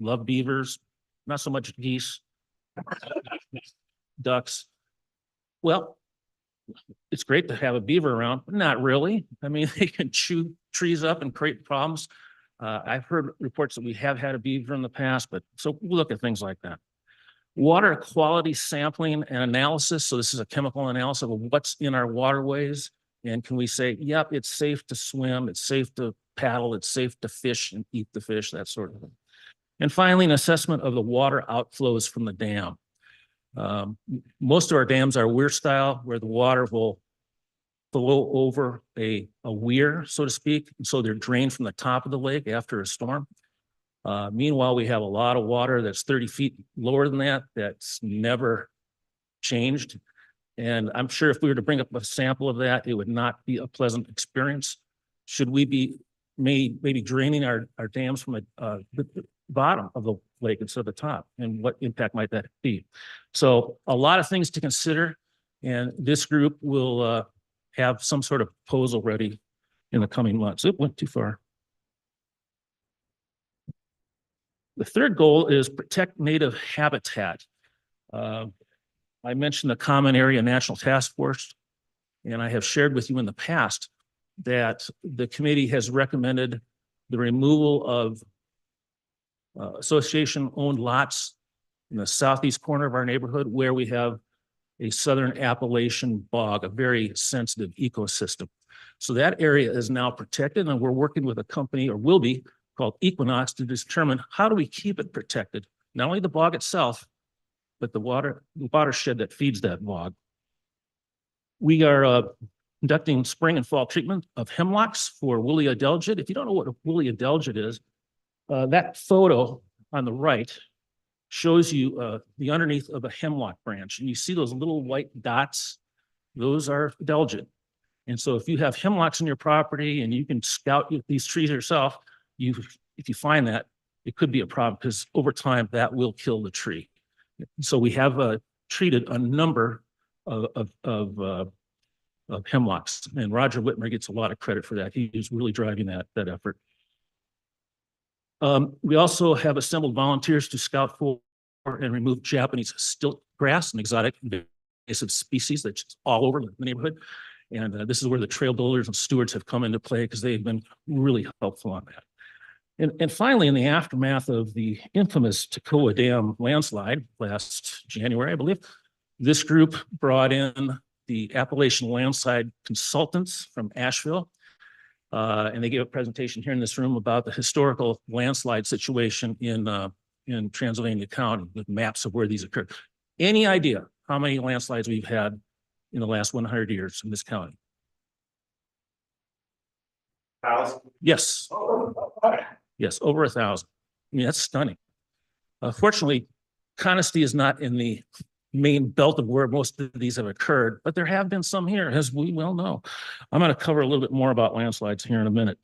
love beavers, not so much geese, ducks. Well, it's great to have a beaver around, but not really. I mean, they can chew trees up and create problems. I've heard reports that we have had a beaver in the past, but so we'll look at things like that. Water quality sampling and analysis. So this is a chemical analysis of what's in our waterways. And can we say, yep, it's safe to swim, it's safe to paddle, it's safe to fish and eat the fish, that sort of thing. And finally, an assessment of the water outflows from the dam. Most of our dams are weir style, where the water will flow over a weir, so to speak. And so they're drained from the top of the lake after a storm. Meanwhile, we have a lot of water that's 30 feet lower than that, that's never changed. And I'm sure if we were to bring up a sample of that, it would not be a pleasant experience. Should we be maybe draining our dams from the bottom of the lake instead of the top? And what impact might that be? So a lot of things to consider. And this group will have some sort of proposal ready in the coming months. It went too far. The third goal is protect native habitat. I mentioned the Common Area National Task Force, and I have shared with you in the past that the committee has recommended the removal of association-owned lots in the southeast corner of our neighborhood, where we have a southern Appalachian bog, a very sensitive ecosystem. So that area is now protected, and we're working with a company, or will be, called Equinox, to determine how do we keep it protected, not only the bog itself, but the watershed that feeds that bog. We are conducting spring and fall treatment of hemlocks for woolly adelgid. If you don't know what a woolly adelgid is, that photo on the right shows you the underneath of a hemlock branch, and you see those little white dots. Those are adelgid. And so if you have hemlocks in your property and you can scout these trees yourself, if you find that, it could be a problem, because over time that will kill the tree. So we have treated a number of hemlocks, and Roger Whitmer gets a lot of credit for that. He is really driving that effort. We also have assembled volunteers to scout for and remove Japanese stilt grass, an exotic invasive species that's all over the neighborhood. And this is where the trail builders and stewards have come into play, because they've been really helpful on that. And finally, in the aftermath of the infamous Toccoa Dam landslide last January, I believe, this group brought in the Appalachian Landslide Consultants from Asheville. And they gave a presentation here in this room about the historical landslide situation in Transylvania County, with maps of where these occurred. Any idea how many landslides we've had in the last 100 years in this county? 1,000? Yes. Yes, over 1,000. I mean, that's stunning. Fortunately, Conisty is not in the main belt of where most of these have occurred, but there have been some here, as we well know. I'm going to cover a little bit more about landslides here in a minute.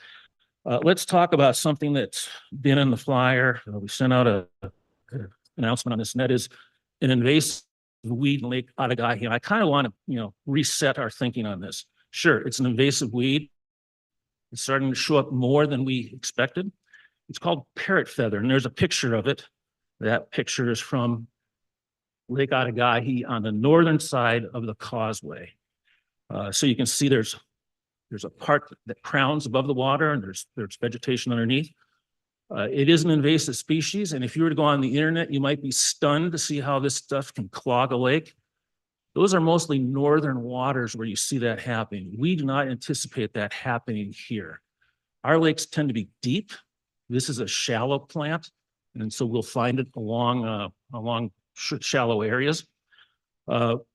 Let's talk about something that's been in the flyer. We sent out an announcement on this, and that is an invasive weed in Lake Atagahi. And I kind of want to, reset our thinking on this. Sure, it's an invasive weed. It's starting to show up more than we expected. It's called parrot feather, and there's a picture of it. That picture is from Lake Atagahi on the northern side of the causeway. So you can see there's a part that crowns above the water, and there's vegetation underneath. It is an invasive species, and if you were to go on the internet, you might be stunned to see how this stuff can clog a lake. Those are mostly northern waters where you see that happening. We do not anticipate that happening here. Our lakes tend to be deep. This is a shallow plant, and so we'll find it along shallow areas.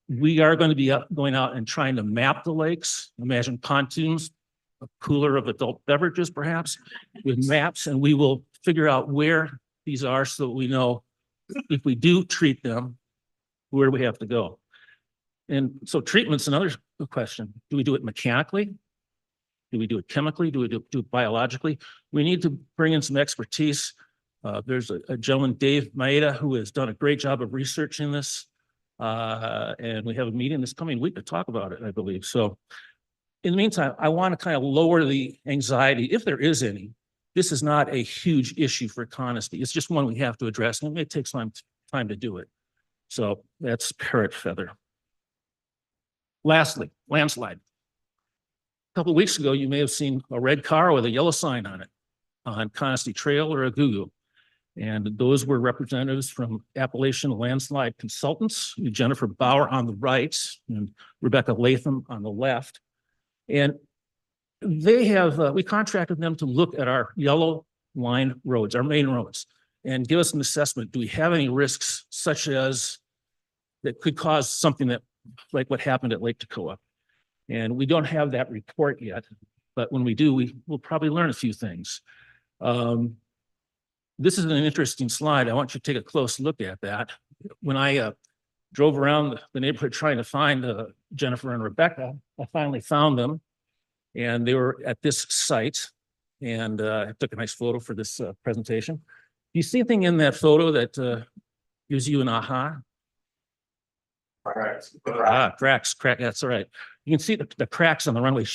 We are going to be going out and trying to map the lakes. Imagine pontoons, a cooler of adult beverages, perhaps, with maps, and we will figure out where these are so that we know if we do treat them, Where do we have to go? And so treatment's another question. Do we do it mechanically? Do we do it chemically? Do we do it biologically? We need to bring in some expertise. There's a gentleman, Dave Maeda, who has done a great job of researching this. And we have a meeting this coming week to talk about it, I believe. So in the meantime, I want to kind of lower the anxiety, if there is any. This is not a huge issue for Coniston. It's just one we have to address, and it may take some time to do it. So that's parrot feather. Lastly, landslide. A couple of weeks ago, you may have seen a red car with a yellow sign on it on Coniston Trail or Agugu. And those were representatives from Appalachian Landslide Consultants, Jennifer Bauer on the right and Rebecca Latham on the left. And they have, we contracted them to look at our yellow line roads, our main roads, and give us an assessment. Do we have any risks such as that could cause something that, like what happened at Lake Toccoa? And we don't have that report yet, but when we do, we'll probably learn a few things. This is an interesting slide. I want you to take a close look at that. When I drove around the neighborhood trying to find Jennifer and Rebecca, I finally found them, and they were at this site, and I took a nice photo for this presentation. Do you see anything in that photo that gives you an aha? Cracks. Cracks, that's all right. You can see the cracks on the runway.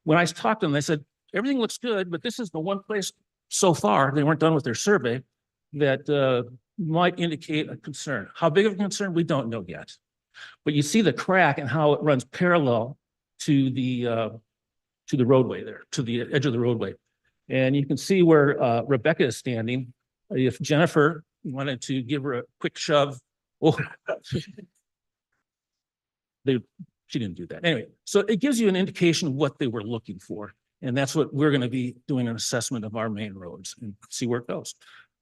When I talked to them, they said, everything looks good, but this is the one place so far, they weren't done with their survey, that might indicate a concern. How big of a concern, we don't know yet. But you see the crack and how it runs parallel to the roadway there, to the edge of the roadway. And you can see where Rebecca is standing. If Jennifer wanted to give her a quick shove, oh, she didn't do that. Anyway, so it gives you an indication of what they were looking for. And that's what we're going to be doing, an assessment of our main roads and see where it goes.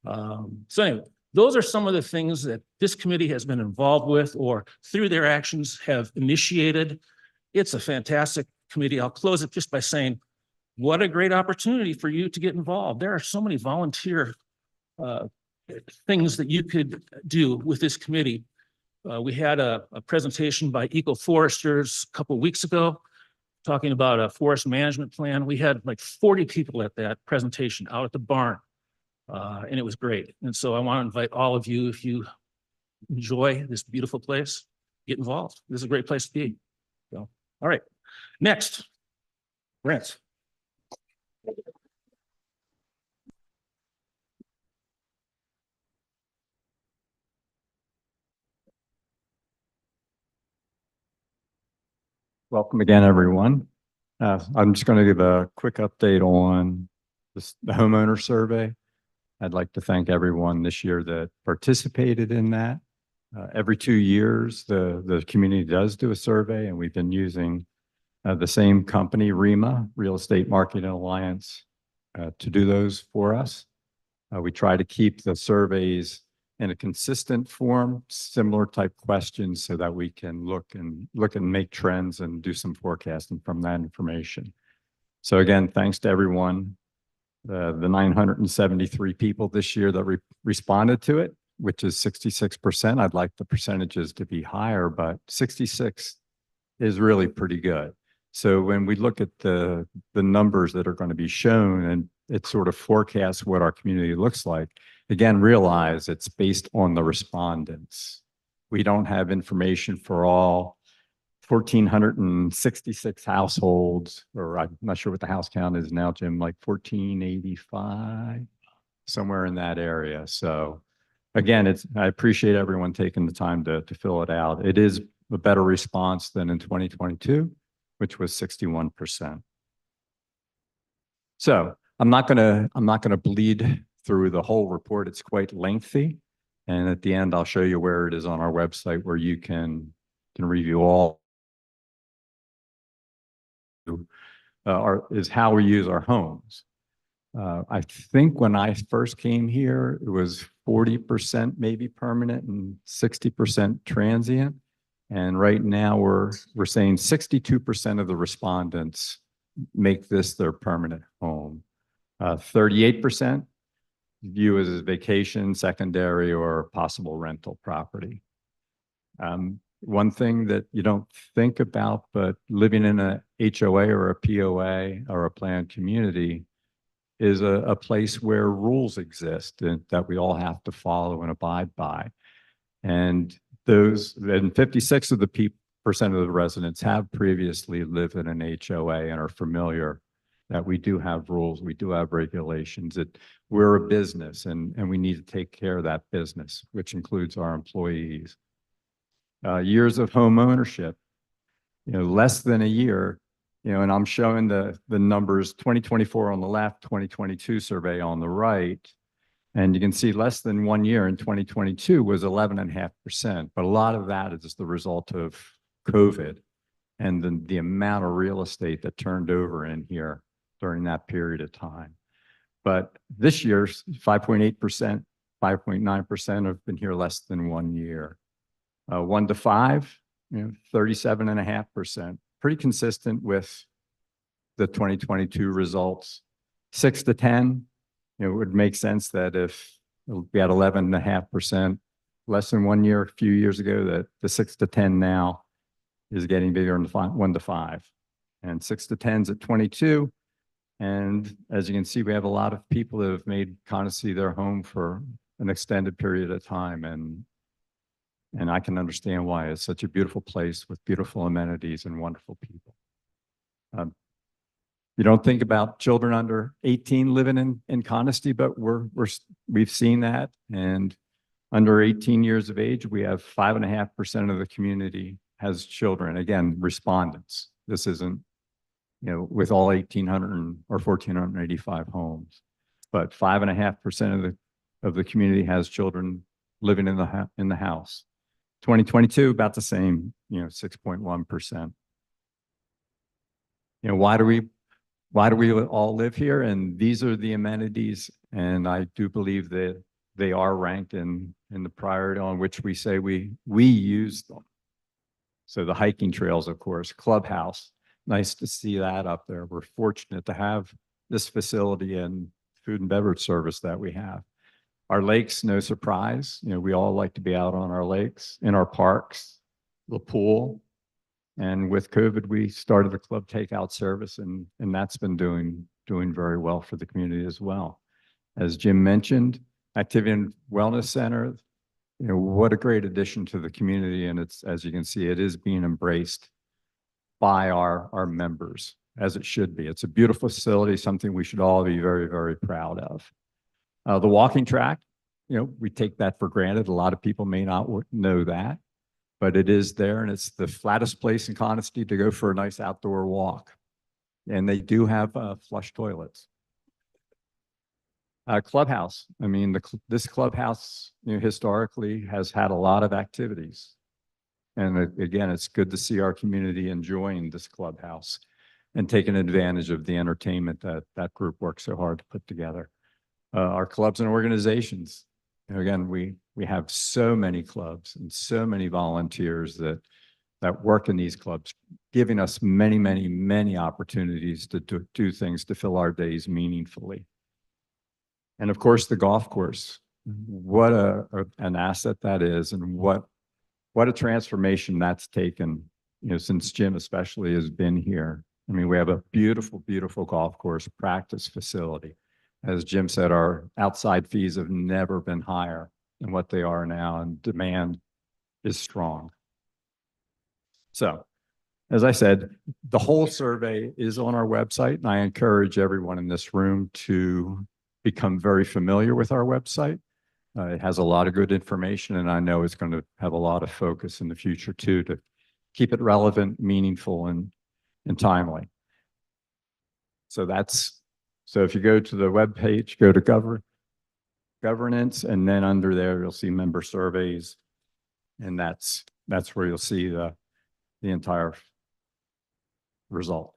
So anyway, those are some of the things that this committee has been involved with or through their actions have initiated. It's a fantastic committee. I'll close it just by saying, what a great opportunity for you to get involved. There are so many volunteer things that you could do with this committee. We had a presentation by eco-foresters a couple of weeks ago, talking about a forest management plan. We had like 40 people at that presentation out at the barn, and it was great. And so I want to invite all of you, if you enjoy this beautiful place, get involved. This is a great place to be. So, all right, next, Brent. Welcome again, everyone. I'm just going to give a quick update on the homeowner survey. I'd like to thank everyone this year that participated in that. Every 2 years, the community does do a survey, and we've been using the same company, REMA, Real Estate Marketing Alliance, to do those for us. We try to keep the surveys in a consistent form, similar type questions, so that we can look and make trends and do some forecasting from that information. So again, thanks to everyone, the 973 people this year that responded to it, which is 66%. I'd like the percentages to be higher, but 66 is really pretty good. So when we look at the numbers that are going to be shown, and it sort of forecasts what our community looks like, again, realize it's based on the respondents. We don't have information for all 1,466 households, or I'm not sure what the house count is now, Jim, like 1,485, somewhere in that area. So again, I appreciate everyone taking the time to fill it out. It is a better response than in 2022, which was 61%. So I'm not gonna bleed through the whole report. It's quite lengthy. And at the end, I'll show you where it is on our website where you can review all is how we use our homes. I think when I first came here, it was 40% maybe permanent and 60% transient. And right now we're saying 62% of the respondents make this their permanent home. 38% view it as vacation, secondary, or possible rental property. One thing that you don't think about, but living in a HOA or a POA or a planned community is a place where rules exist and that we all have to follow and abide by. And 56 of the percent of the residents have previously lived in an HOA and are familiar that we do have rules, we do have regulations, that we're a business and we need to take care of that business, which includes our employees. Years of home ownership, less than a year, and I'm showing the numbers 2024 on the left, 2022 survey on the right. And you can see less than 1 year in 2022 was 11.5%. But a lot of that is the result of COVID and the amount of real estate that turned over in here during that period of time. But this year's 5.8%, 5.9% have been here less than 1 year. 1 to 5, 37.5%, pretty consistent with the 2022 results. 6 to 10, it would make sense that if we had 11.5% less than 1 year, a few years ago, that the 6 to 10 now is getting bigger in the 1 to 5. And 6 to 10's at 22. And as you can see, we have a lot of people that have made Conacy their home for an extended period of time. And I can understand why. It's such a beautiful place with beautiful amenities and wonderful people. You don't think about children under 18 living in Conacy, but we've seen that. And under 18 years of age, we have 5.5% of the community has children. Again, respondents. This isn't, with all 1,800 or 1,485 homes, but 5.5% of the community has children living in the house. 2022, about the same, 6.1%. Why do we all live here? And these are the amenities. And I do believe that they are ranked in the priority on which we say we use them. So the hiking trails, of course, clubhouse, nice to see that up there. We're fortunate to have this facility and food and beverage service that we have. Our lakes, no surprise. We all like to be out on our lakes, in our parks, the pool. And with COVID, we started the club takeout service, and that's been doing very well for the community as well. As Jim mentioned, Activity and Wellness Center, what a great addition to the community. And it's, as you can see, it is being embraced by our members, as it should be. It's a beautiful facility, something we should all be very, very proud of. The walking track, we take that for granted. A lot of people may not know that, but it is there, and it's the flattest place in Conacy to go for a nice outdoor walk. And they do have flush toilets. Clubhouse. I mean, this clubhouse, historically has had a lot of activities. And again, it's good to see our community enjoying this clubhouse and taking advantage of the entertainment that group works so hard to put together. Our clubs and organizations. Again, we have so many clubs and so many volunteers that work in these clubs, giving us many, many, many opportunities to do things to fill our days meaningfully. And of course, the golf course. What an asset that is, and what a transformation that's taken, since Jim especially has been here. I mean, we have a beautiful, beautiful golf course practice facility. As Jim said, our outside fees have never been higher than what they are now, and demand is strong. So, as I said, the whole survey is on our website, and I encourage everyone in this room to become very familiar with our website. It has a lot of good information, and I know it's going to have a lot of focus in the future too, to keep it relevant, meaningful, and timely. So if you go to the web page, go to governance, and then under there you'll see member surveys, and that's where you'll see the entire result.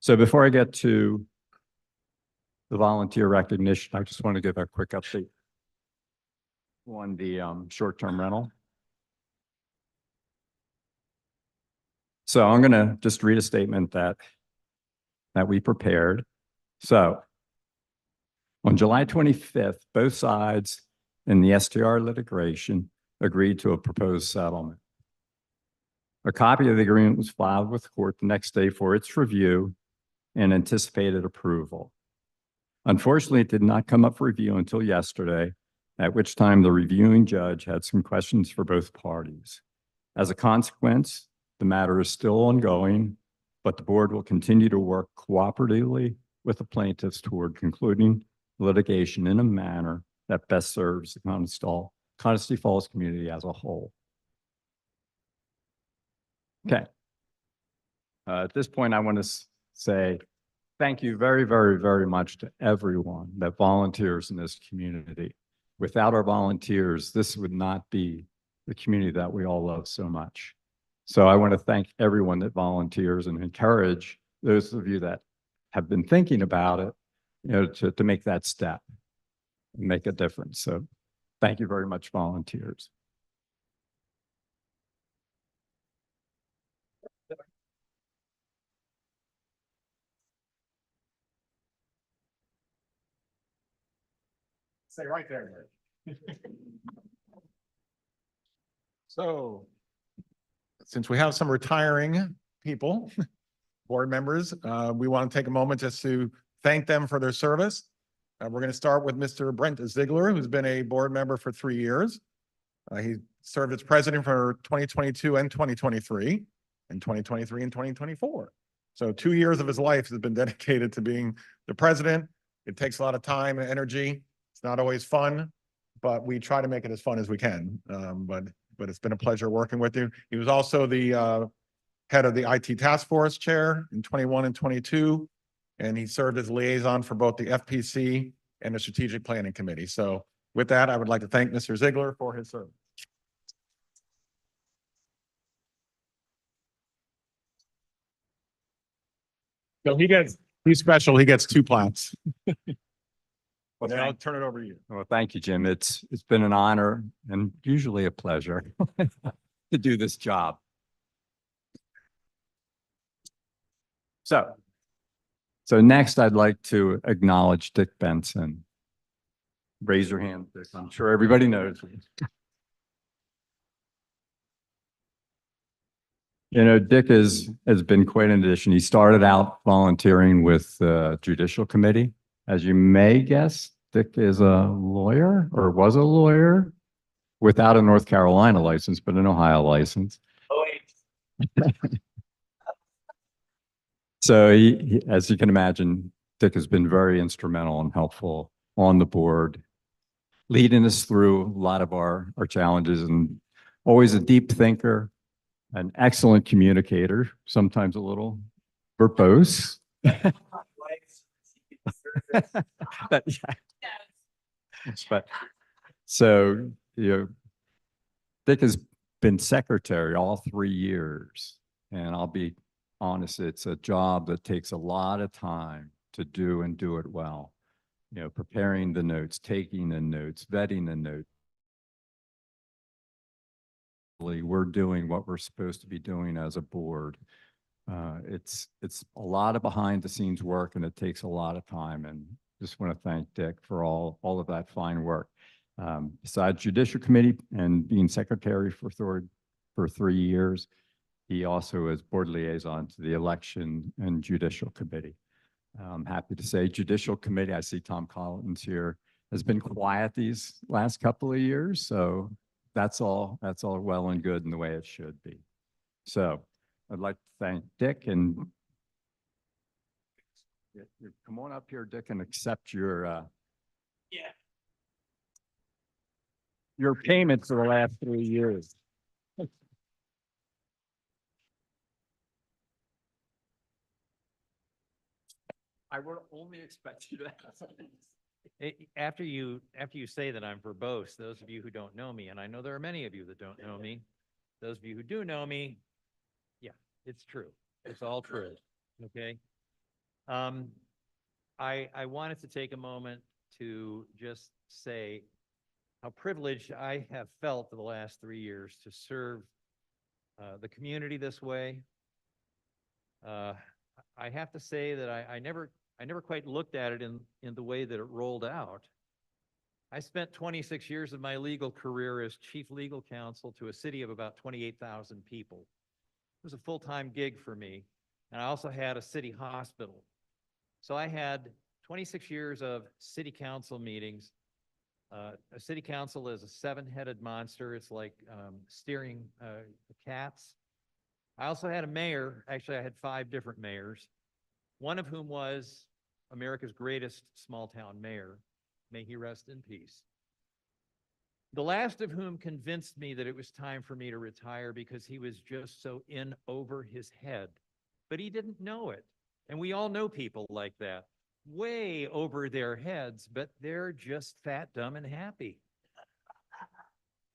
So before I get to the volunteer recognition, I just want to give a quick update on the short-term rental. So I'm going to just read a statement that we prepared. So on July 25th, both sides in the STR litigation agreed to a proposed settlement. A copy of the agreement was filed with the court the next day for its review and anticipated approval. Unfortunately, it did not come up for review until yesterday, at which time the reviewing judge had some questions for both parties. As a consequence, the matter is still ongoing, but the board will continue to work cooperatively with the plaintiffs toward concluding litigation in a manner that best serves the Coniston Falls community as a whole. Okay. At this point, I want to say thank you very, very, very much to everyone that volunteers in this community. Without our volunteers, this would not be the community that we all love so much. So I want to thank everyone that volunteers and encourage those of you that have been thinking about it, to make that step and make a difference. So thank you very much, volunteers. Stay right there. So, since we have some retiring people, board members, we want to take a moment just to thank them for their service. We're going to start with Mr. Brent Ziegler, who's been a board member for 3 years. He served as president for 2022 and 2023, and 2023 and 2024. So 2 years of his life has been dedicated to being the president. It takes a lot of time and energy. It's not always fun, but we try to make it as fun as we can. But it's been a pleasure working with you. He was also the head of the IT task force chair in 21 and 22, and he served as liaison for both the FPC and the strategic planning committee. So with that, I would like to thank Mr. Ziegler for his service. So he's special. He gets 2 plaques. Well, then I'll turn it over to you. Well, thank you, Jim. It's been an honor and usually a pleasure to do this job. So next I'd like to acknowledge Dick Benson. Raise your hand, Dick. I'm sure everybody knows. Dick has been quite an addition. He started out volunteering with the Judicial Committee. As you may guess, Dick is a lawyer or was a lawyer without a North Carolina license, but an Ohio license. Oh, So as you can imagine, Dick has been very instrumental and helpful on the board, leading us through a lot of our challenges, and always a deep thinker, an excellent communicator, sometimes a little verbose. But so, Dick has been secretary all 3 years, and I'll be honest, it's a job that takes a lot of time to do and do it well. Preparing the notes, taking the notes, vetting the notes. We're doing what we're supposed to be doing as a board. It's a lot of behind the scenes work, and it takes a lot of time, and just want to thank Dick for all of that fine work. Besides Judicial Committee and being secretary for 3 years, he also is board liaison to the Election and Judicial Committee. I'm happy to say Judicial Committee, I see Tom Collins here, has been quiet these last couple of years, so that's all well and good in the way it should be. So I'd like to thank Dick, and come on up here, Dick, and accept your payment for the last 3 years. I would only expect you to. After you say that I'm verbose, those of you who don't know me, and I know there are many of you that don't know me, those of you who do know me, yeah, it's true. It's all true. Okay. I wanted to take a moment to just say how privileged I have felt for the last 3 years to serve the community this way. I have to say that I never quite looked at it in the way that it rolled out. I spent 26 years of my legal career as chief legal counsel to a city of about 28,000 people. It was a full-time gig for me, and I also had a city hospital. So I had 26 years of city council meetings. A city council is a seven-headed monster. It's like steering cats. I also had a mayor. Actually, I had 5 different mayors, one of whom was America's greatest small-town mayor. May he rest in peace. The last of whom convinced me that it was time for me to retire because he was just so in over his head. But he didn't know it. And we all know people like that, way over their heads, but they're just fat, dumb, and happy.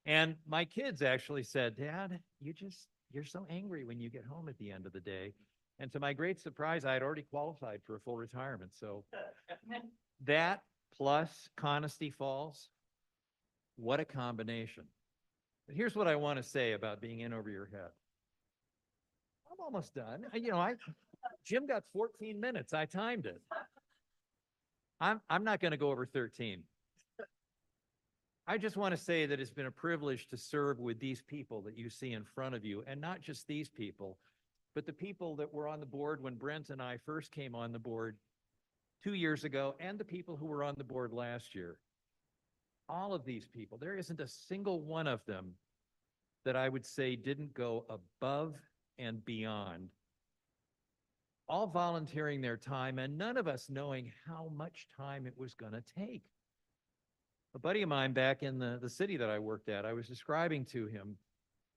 And my kids actually said, Dad, you're so angry when you get home at the end of the day. And to my great surprise, I had already qualified for a full retirement. So that plus Conisty Falls, what a combination. But here's what I want to say about being in over your head. I'm almost done. Jim got 14 minutes. I timed it. I'm not going to go over 13. I just want to say that it's been a privilege to serve with these people that you see in front of you, and not just these people, but the people that were on the board when Brent and I first came on the board 2 years ago, and the people who were on the board last year. All of these people, there isn't a single one of them that I would say didn't go above and beyond, all volunteering their time, and none of us knowing how much time it was going to take. A buddy of mine back in the city that I worked at, I was describing to him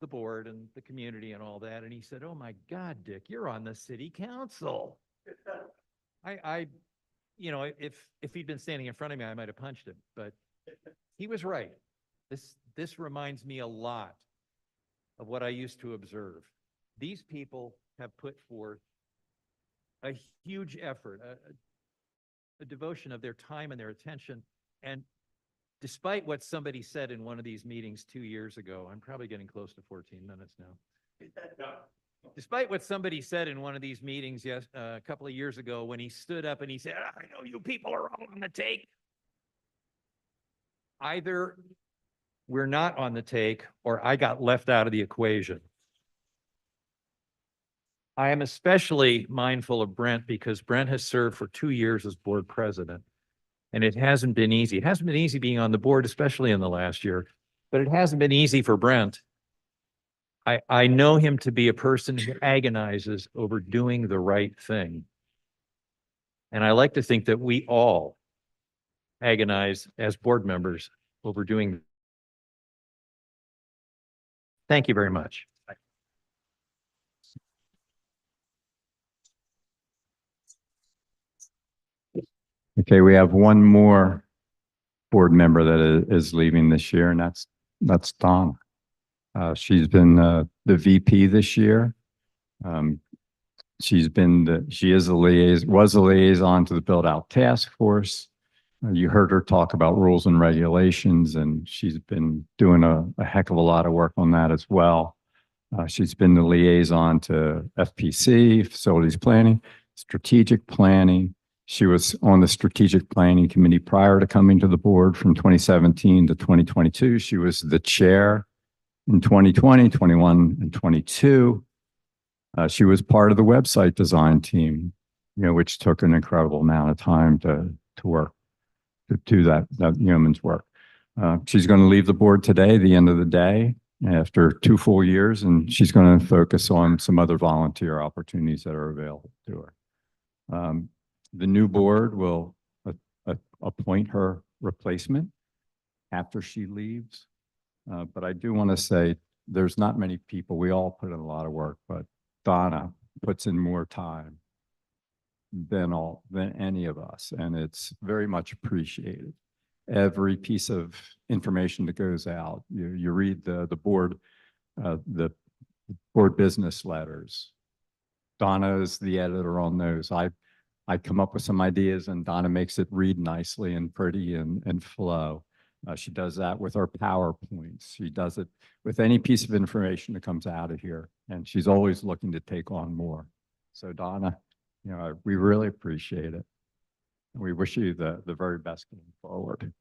the board and the community and all that, and he said, "Oh my God, Dick, you're on the city council." If he'd been standing in front of me, I might have punched him, but he was right. This reminds me a lot of what I used to observe. These people have put forth a huge effort, a devotion of their time and their attention. And despite what somebody said in one of these meetings 2 years ago, I'm probably getting close to 14 minutes now. Despite what somebody said in one of these meetings a couple of years ago, when he stood up and he said, "I know you people are all on the take." Either we're not on the take or I got left out of the equation. I am especially mindful of Brent because Brent has served for 2 years as board president, and it hasn't been easy. It hasn't been easy being on the board, especially in the last year, but it hasn't been easy for Brent. I know him to be a person who agonizes over doing the right thing. And I like to think that we all agonize as board members over doing. Thank you very much. Okay, we have one more board member that is leaving this year, and that's Donna. She's been the VP this year. She was a liaison to the Build Out Task Force. You heard her talk about rules and regulations, and she's been doing a heck of a lot of work on that as well. She's been the liaison to FPC, facilities planning, strategic planning. She was on the strategic planning committee prior to coming to the board from 2017 to 2022. She was the chair in 2020, 21, and 22. She was part of the website design team, which took an incredible amount of time to work, to do that yeoman's work. She's going to leave the board today, the end of the day, after 2 full years, and she's going to focus on some other volunteer opportunities that are available to her. The new board will appoint her replacement after she leaves. But I do want to say there's not many people. We all put in a lot of work, but Donna puts in more time than any of us, and it's very much appreciated. Every piece of information that goes out, you read the board business letters. Donna is the editor on those. I come up with some ideas, and Donna makes it read nicely and pretty and flow. She does that with our PowerPoints. She does it with any piece of information that comes out of here, and she's always looking to take on more. So Donna, we really appreciate it. We wish you the very best going forward.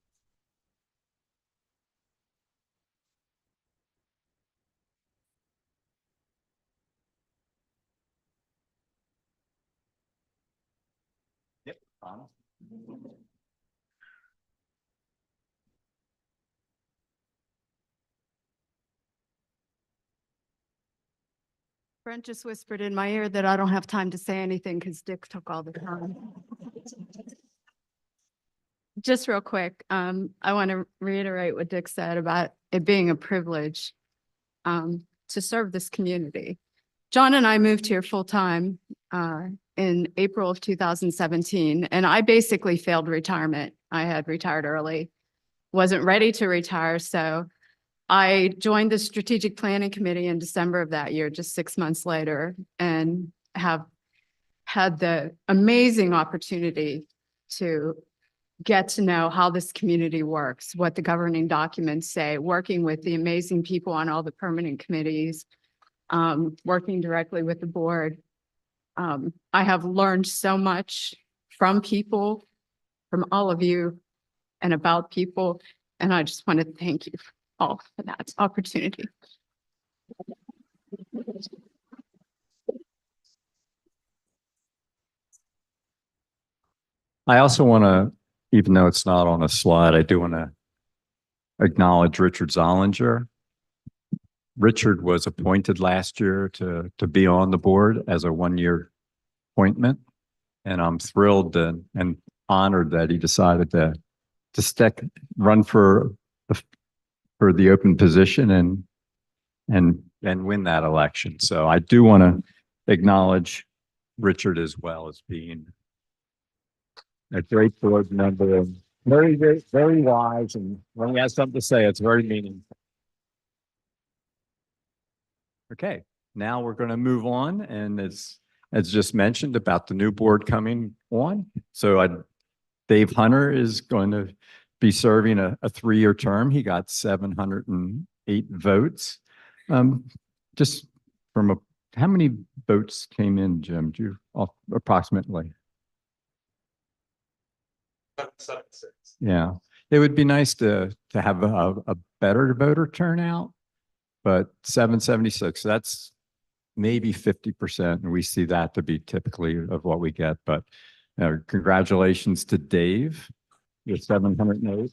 Brent just whispered in my ear that I don't have time to say anything because Dick took all the time. Just real quick, I want to reiterate what Dick said about it being a privilege to serve this community. John and I moved here full-time in April of 2017, and I basically failed retirement. I had retired early, wasn't ready to retire, so I joined the Strategic Planning Committee in December of that year, just 6 months later, and have had the amazing opportunity to get to know how this community works, what the governing documents say, working with the amazing people on all the permanent committees, working directly with the board. I have learned so much from people, from all of you, and about people, and I just want to thank you all for that opportunity. I also want to, even though it's not on a slide, I do want to acknowledge Richard Zollinger. Richard was appointed last year to be on the board as a one-year appointment. And I'm thrilled and honored that he decided to run for the open position and win that election. So I do want to acknowledge Richard as well as being a great board member and very, very, very wise. And when he has something to say, it's very meaningful. Okay, now we're going to move on. And as just mentioned about the new board coming on. So Dave Hunter is going to be serving a 3-year term. He got 708 votes. Just from how many votes came in, Jim? Do you approximately? 76. Yeah, it would be nice to have a better voter turnout, but 776, that's maybe 50%. And we see that to be typically of what we get, but congratulations to Dave with 708.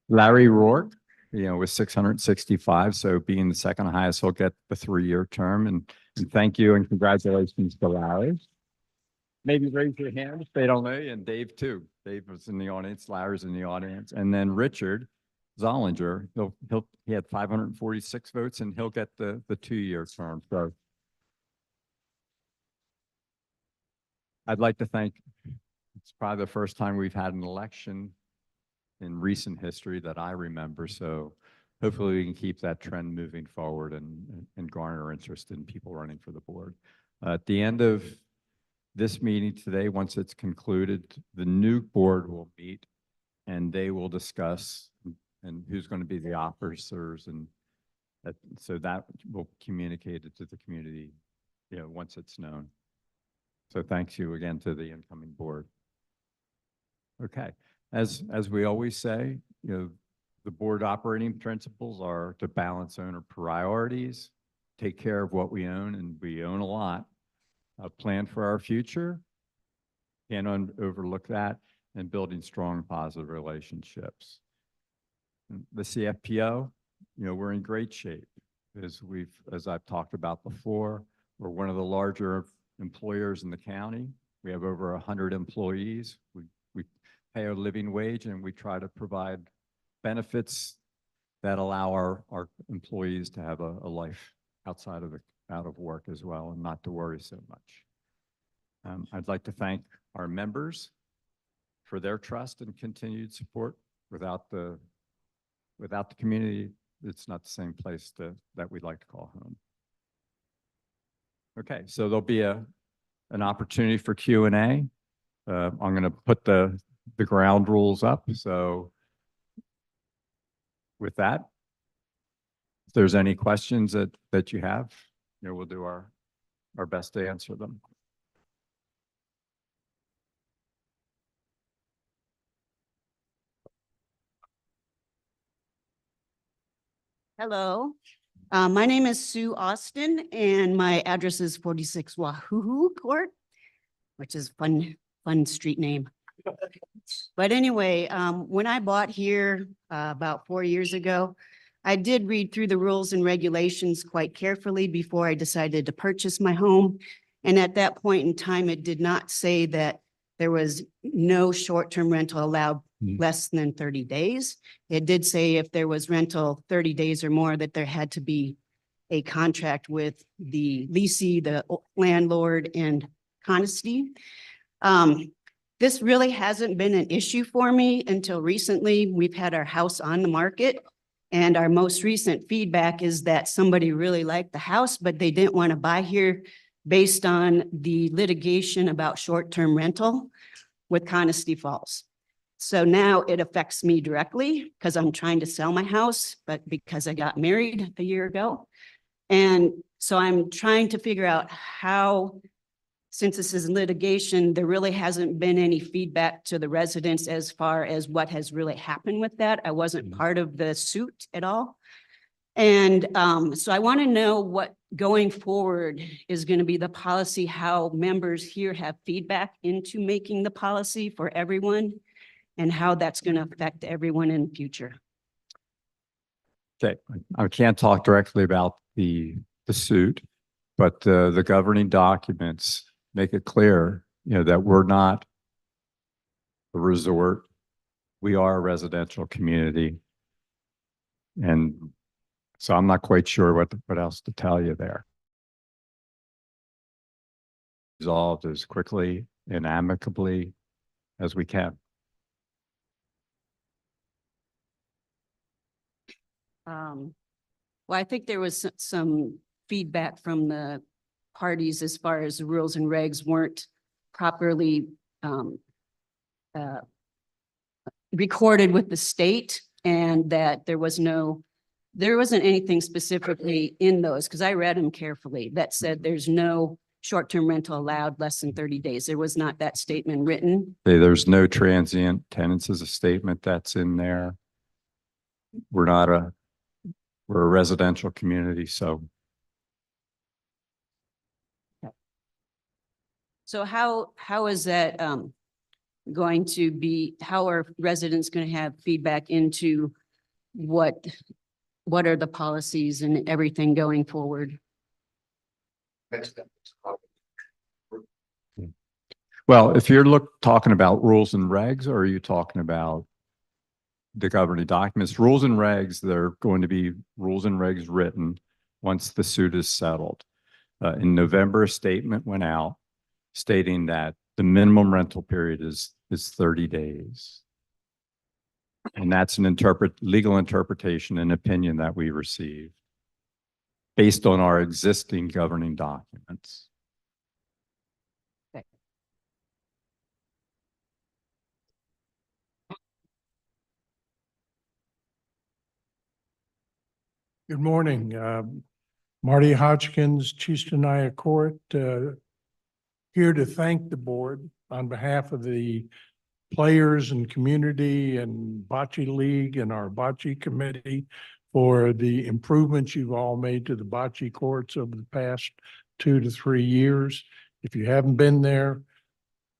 Larry Rourke, with 665. So being the second highest, he'll get the 3-year term. And thank you and congratulations to Larry. Maybe raise your hand if they don't know you. And Dave too. Dave was in the audience. Larry's in the audience. And then Richard Zollinger, he had 546 votes and he'll get the 2-year term. So I'd like to thank, it's probably the first time we've had an election in recent history that I remember. So hopefully we can keep that trend moving forward and garner interest in people running for the board. At the end of this meeting today, once it's concluded, the new board will meet and they will discuss and who's going to be the officers, and so that will communicate it to the community, once it's known. So thanks you again to the incoming board. Okay, as we always say, the board operating principles are to balance owner priorities, take care of what we own, and we own a lot. Plan for our future, can't overlook that, and building strong positive relationships. The CFPO, we're in great shape. As I've talked about before, we're one of the larger employers in the county. We have over 100 employees. We pay a living wage and we try to provide benefits that allow our employees to have a life outside of out of work as well and not to worry so much. I'd like to thank our members for their trust and continued support. Without the community, it's not the same place that we'd like to call home. Okay, so there'll be an opportunity for Q&A. I'm going to put the ground rules up. So with that, if there's any questions that you have, we'll do our best to answer them. Hello, my name is Sue Austin and my address is 46 Wahoo Court. which is fun street name. But anyway, when I bought here about 4 years ago, I did read through the rules and regulations quite carefully before I decided to purchase my home. And at that point in time, it did not say that there was no short-term rental allowed less than 30 days. It did say if there was rental 30 days or more, that there had to be a contract with the leasee, the landlord, and Conisty. This really hasn't been an issue for me until recently. We've had our house on the market, and our most recent feedback is that somebody really liked the house, but they didn't want to buy here based on the litigation about short-term rental with Conisty Falls. So now it affects me directly because I'm trying to sell my house, but because I got married a year ago. And so I'm trying to figure out how, since this is litigation, there really hasn't been any feedback to the residents as far as what has really happened with that. I wasn't part of the suit at all. And so I want to know what going forward is going to be the policy, how members here have feedback into making the policy for everyone, and how that's going to affect everyone in the future. Okay, I can't talk directly about the suit, but the governing documents make it clear, that we're not a resort. We are a residential community. And so I'm not quite sure what else to tell you there. Resolved as quickly and amicably as we can. Well, I think there was some feedback from the parties as far as the rules and regs weren't properly recorded with the state, and that there wasn't anything specifically in those, because I read them carefully, that said there's no short-term rental allowed less than 30 days. There was not that statement written. There's no transient tenants as a statement that's in there. We're a residential community, so. So how is that going to be, how are residents going to have feedback into what are the policies and everything going forward? Well, if you're talking about rules and regs, or are you talking about the governing documents? Rules and regs, there are going to be rules and regs written once the suit is settled. In November, a statement went out stating that the minimum rental period is 30 days. And that's an legal interpretation and opinion that we received based on our existing governing documents. Okay. Good morning. Marty Hodgkins, Cheestanaya Court, here to thank the board on behalf of the players and community and Bocce League and our Bocce Committee for the improvements you've all made to the bocce courts over the past 2 to 3 years. If you haven't been there,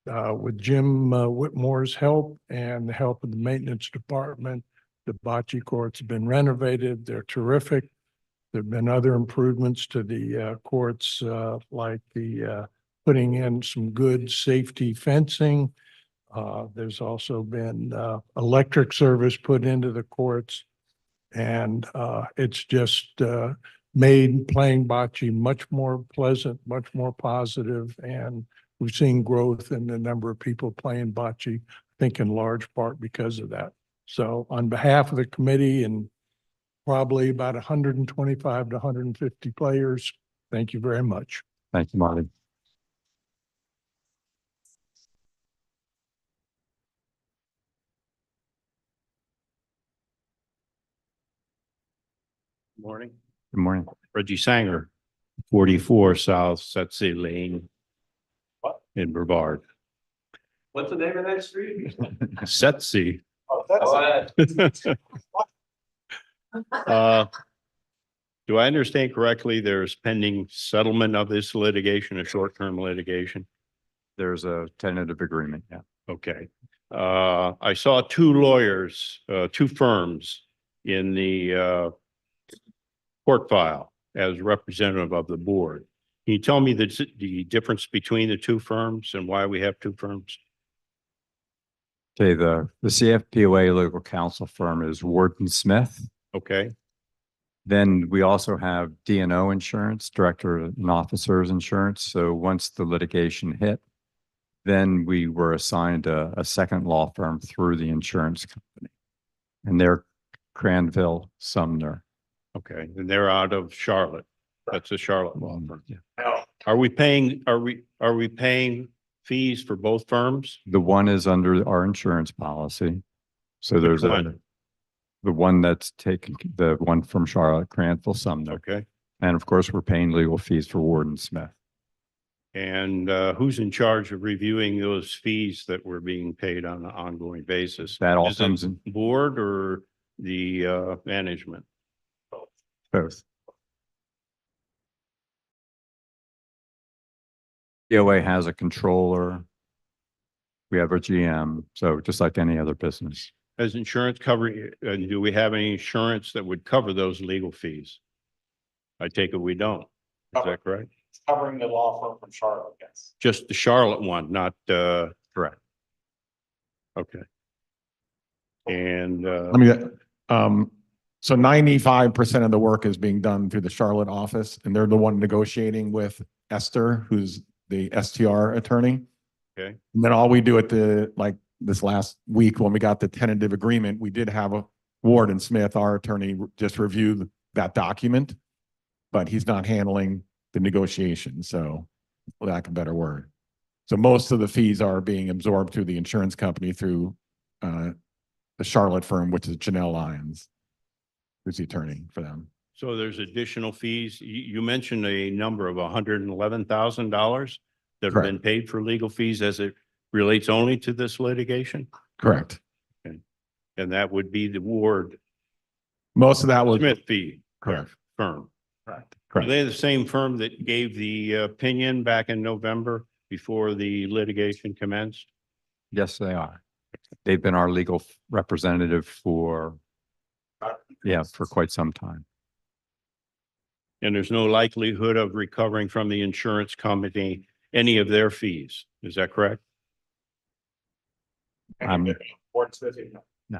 with Jim Whitmore's help and the help of the maintenance department, the bocce courts have been renovated. They're terrific. There've been other improvements to the courts, like the putting in some good safety fencing. There's also been electric service put into the courts, and it's just made playing bocce much more pleasant, much more positive, and we've seen growth in the number of people playing bocce, I think in large part because of that. So on behalf of the committee and probably about 125 to 150 players, thank you very much. Thank you, Marty. Morning. Good morning. Reggie Sanger, 44 South Setsey Lane in Brevard. What's the name of that street? Setsey. Oh, Do I understand correctly, there's pending settlement of this litigation, a short-term litigation? There's a tentative agreement, yeah. Okay. I saw two lawyers, two firms in the court file as representative of the board. Can you tell me the difference between the two firms and why we have two firms? Okay, the CFPOA legal counsel firm is Wharton Smith. Okay, Then we also have D&O Insurance, Director and Officers Insurance. So once the litigation hit, then we were assigned a second law firm through the insurance company. And they're Cranville Sumner. okay. And they're out of Charlotte. That's a Charlotte law firm. Yeah. Are we paying fees for both firms? The one is under our insurance policy. So Which there's one? the one that's taken, the one from Charlotte, Cranville Sumner. Okay. And of course, we're paying legal fees for Wharton Smith. And who's in charge of reviewing those fees that were being paid on an ongoing basis? That all Is it comes in board or the management? both. POA has a controller. We have a GM, so just like any other business. Has insurance covering, do we have any insurance that would cover those legal fees? I take it we don't. Is that correct? Covering the law firm from Charlotte, yes. Just the Charlotte one, not, Correct. okay. And, Let me get, so 95% of the work is being done through the Charlotte office, and they're the one negotiating with Esther, who's the STR attorney. okay, And then all we do at like this last week, when we got the tentative agreement, we did have a Ward and Smith, our attorney, just review that document, but he's not handling the negotiation. So for lack of a better word. So most of the fees are being absorbed through the insurance company through, the Charlotte firm, which is Janelle Lyons, who's the attorney for them. so there's additional fees. You mentioned a number of $111,000 that have Correct. been paid for legal fees as it relates only to this litigation? Correct. And that would be the Ward Most of that was Smith fee correct. firm. Correct. Are Correct. they the same firm that gave the opinion back in November before the litigation commenced? Yes, they are. They've been our legal representative for, yeah, for quite some time. And there's no likelihood of recovering from the insurance company any of their fees. Is that correct?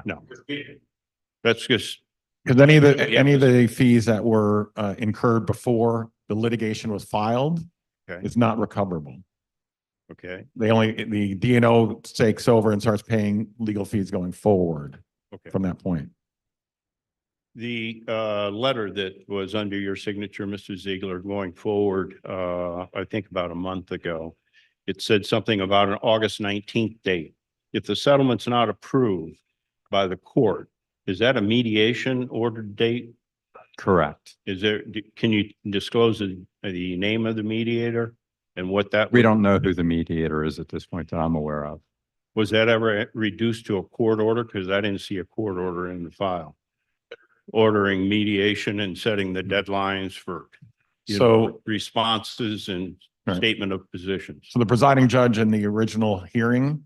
No. That's just, Because any of the, Yeah, any of the fees that were incurred before the litigation was filed okay, is not recoverable. okay, They only, the DNO takes over and starts paying legal fees going forward okay. from that point. The letter that was under your signature, Mr. Ziegler, going forward, I think about a month ago, it said something about an August 19th date. If the settlement's not approved by the court, is that a mediation ordered date? Correct. Is there, can you disclose the name of the mediator and what that? We don't know who the mediator is at this point that I'm aware of. Was that ever reduced to a court order? Because I didn't see a court order in the file. Ordering mediation and setting the deadlines for responses and Right. statement of positions. So the presiding judge in the original hearing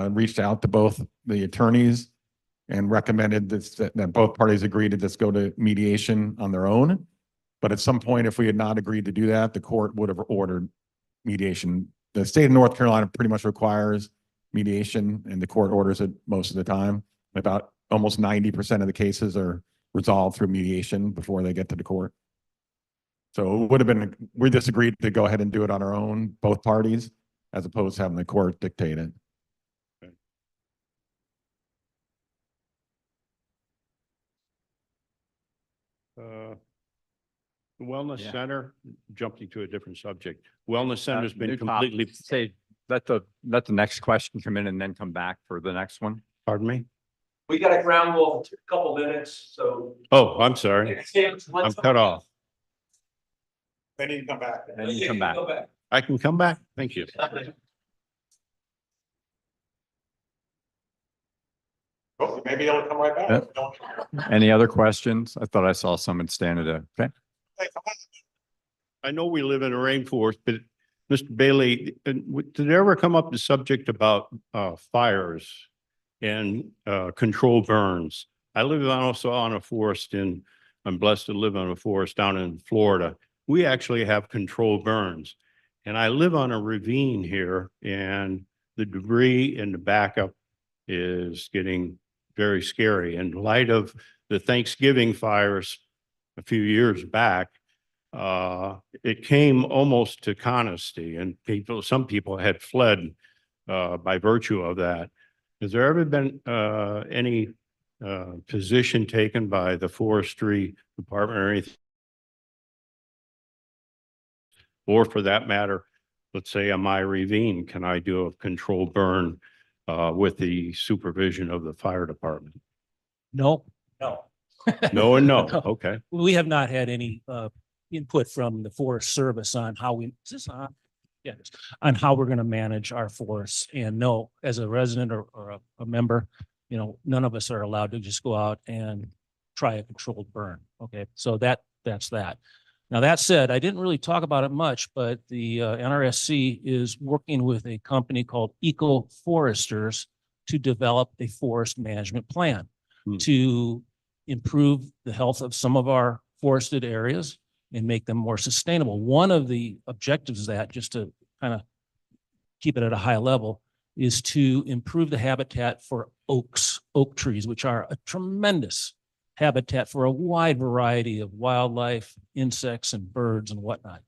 reached out to both the attorneys and recommended that both parties agree to just go to mediation on their own. But at some point, if we had not agreed to do that, the court would have ordered mediation. The state of North Carolina pretty much requires mediation, and the court orders it most of the time. About almost 90% of the cases are resolved through mediation before they get to the court. So it would have been, we just agreed to go ahead and do it on our own, both parties, as opposed to having the court dictate it. The Wellness Yeah. Center, jumping to a different subject. Wellness Center's been New topic. completely, Say, let the next question come in and then come back for the next one. pardon me? We got a ground ball for a couple minutes, so. Oh, I'm sorry. I'm cut off. Then you come back. Then you come back. I can come back. Thank you. Oh, maybe it'll come right back. Any other questions? I thought I saw someone standing there. Okay. I know we live in a rainforest, but Mr. Bailey, did it ever come up the subject about fires and controlled burns? I live also on a forest I'm blessed to live on a forest down in Florida. We actually have controlled burns. And I live on a ravine here, and the debris and the backup is getting very scary. In light of the Thanksgiving fires a few years back, it came almost to honesty, and some people had fled by virtue of that. Has there ever been any position taken by the forestry department or anything? Or for that matter, let's say on my ravine, can I do a controlled burn with the supervision of the fire department? No, no. No and no. No. Okay. We have not had any input from the Forest Service on how we, is this on? Yes, on how we're gonna manage our forests. And no, as a resident or a member, you know, none of us are allowed to just go out and try a controlled burn. Okay, so that's that. Now, that said, I didn't really talk about it much, but the NRSC is working with a company called Eco Foresters to develop a forest management plan to improve the health of some of our forested areas and make them more sustainable. One of the objectives of that, just to kind of keep it at a high level, is to improve the habitat for oak trees, which are a tremendous habitat for a wide variety of wildlife, insects, and birds and whatnot.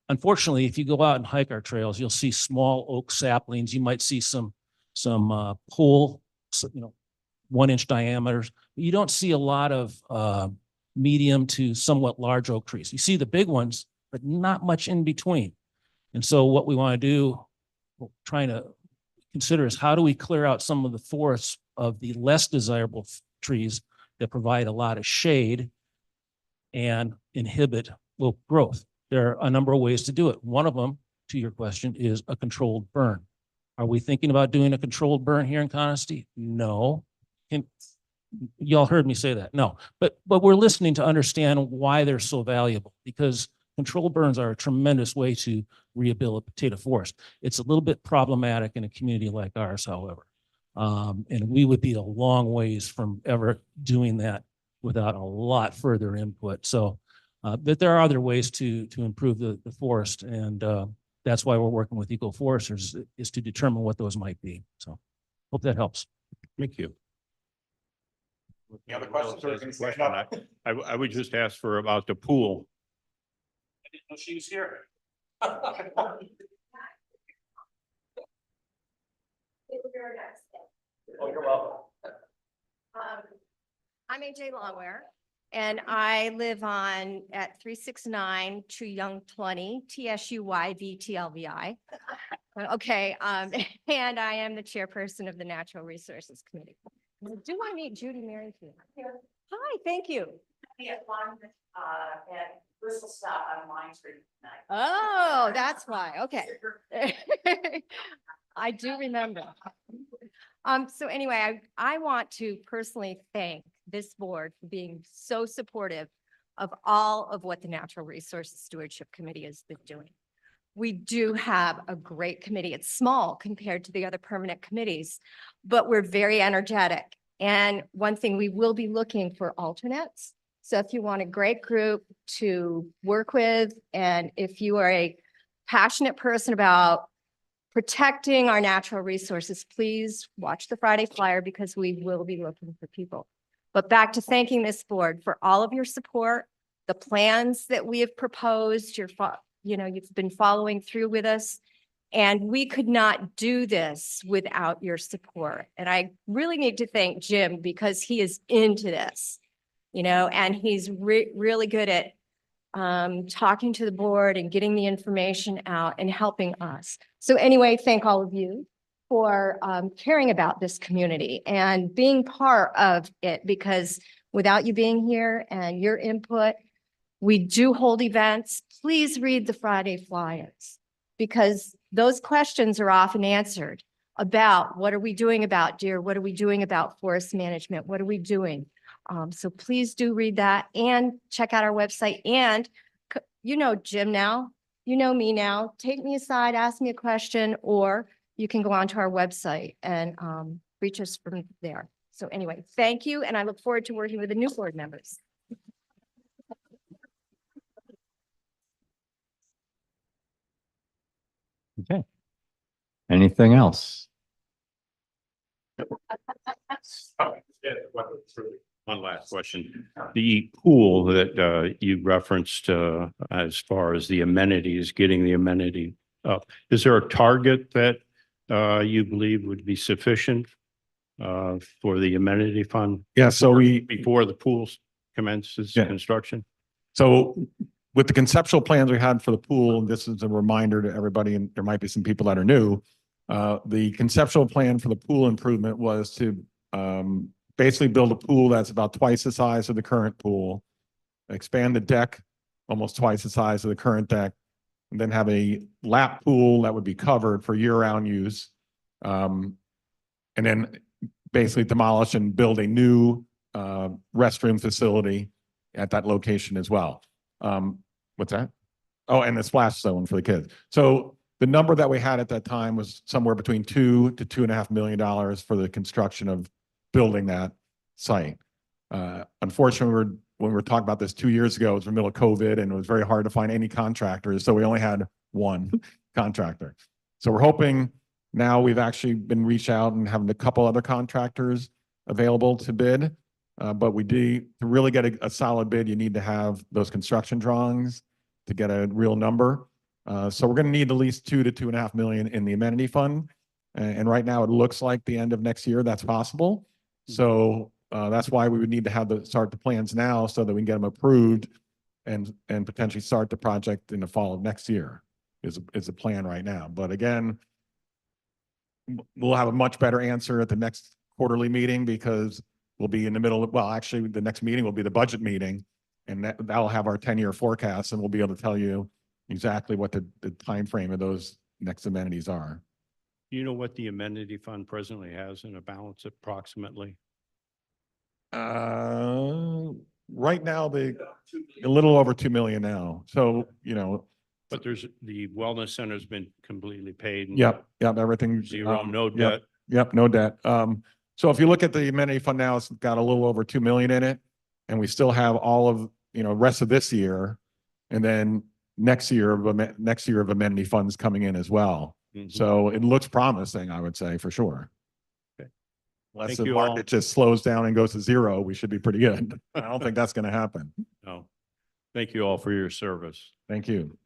Unfortunately, if you go out and hike our trails, you'll see small oak saplings. You might see some pole, 1-inch diameters. You don't see a lot of medium to somewhat large oak trees. You see the big ones, but not much in between. And so what we want to do, trying to consider, is how do we clear out some of the forests of the less desirable trees that provide a lot of shade and inhibit growth. There are a number of ways to do it. One of them, to your question, is a controlled burn. Are we thinking about doing a controlled burn here in Coniston? No. Y'all heard me say that. No, but we're listening to understand why they're so valuable, because controlled burns are a tremendous way to rehabilitate a forest. It's a little bit problematic in a community like ours, however. And we would be a long ways from ever doing that without a lot further input. So, but there are other ways to improve the forest, and that's why we're working with Eco Foresters, is to determine what those might be. So, hope that helps. Thank you. Any other questions? Or can you I would just ask for about the pool. I didn't know she was here. Oh, you're welcome. I'm AJ Longware, and I live at 369 True Young 20, TSUYVTLVI. Okay, and I am the chairperson of the Natural Resources Committee. Do I meet Judy Merrifield? Hi, thank you. At Bristol Stop on Line Street tonight. Oh, that's why. Okay. I do remember. So anyway, I want to personally thank this board for being so supportive of all of what the Natural Resources Stewardship Committee has been doing. We do have a great committee. It's small compared to the other permanent committees, but we're very energetic. And one thing, we will be looking for alternates. So if you want a great group to work with, and if you are a passionate person about protecting our natural resources, please watch the Friday flyer, because we will be looking for people. But back to thanking this board for all of your support, the plans that we have proposed, you've been following through with us, and we could not do this without your support. And I really need to thank Jim, because he is into this, and he's really good at talking to the board and getting the information out and helping us. So anyway, thank all of you for caring about this community and being part of it, because without you being here and your input, we do hold events. Please read the Friday flyers, because those questions are often answered about what are we doing about deer? What are we doing about forest management? What are we doing? So please do read that and check out our website. And Jim now, you know me now, take me aside, ask me a question, or you can go onto our website and reach us from there. So anyway, thank you, and I look forward to working with the new board members. Okay. Anything else? One last question. The pool that you referenced as far as the amenities, getting the amenity up, is there a target that you believe would be sufficient for the amenity fund? Yeah, so Before the pools commences Yeah. construction? So with the conceptual plans we had for the pool, and this is a reminder to everybody, and there might be some people that are new. The conceptual plan for the pool improvement was to basically build a pool that's about twice the size of the current pool, expand the deck almost twice the size of the current deck, and then have a lap pool that would be covered for year-round use. And then basically demolish and build a new restroom facility at that location as well. What's that? Oh, and the splash zone for the kids. So the number that we had at that time was somewhere between $2 to $2.5 million for the construction of building that site. Unfortunately, when we were talking about this 2 years ago, it was in the middle of COVID and it was very hard to find any contractors. So we only had one contractor. So we're hoping now we've actually been reached out and having a couple other contractors available to bid. But to really get a solid bid, you need to have those construction drawings to get a real number. So we're going to need at least $2 to $2.5 million in the amenity fund. And right now it looks like the end of next year that's possible. So that's why we would need to start the plans now so that we can get them approved and potentially start the project in the fall of next year is the plan right now. But again, we'll have a much better answer at the next quarterly meeting because we'll be in the middle of, well, actually the next meeting will be the budget meeting, and that'll have our 10-year forecast, and we'll be able to tell you exactly what the time frame of those next amenities are. Do you know what the amenity fund presently has in a balance approximately? Right now, a little over 2 million now. So, But the wellness center's been completely paid. And yep, everything. Zero, no debt. Yep, no debt. So if you look at the amenity fund now, it's got a little over 2 million in it. And we still have all of, rest of this year. And then next year of amenity funds coming in as well. Mhm. So it looks promising, I would say, for sure. Okay. Unless Thank the you all. market just slows down and goes to zero, we should be pretty good. I don't think that's going to happen. No. Thank you all for your service. Thank you.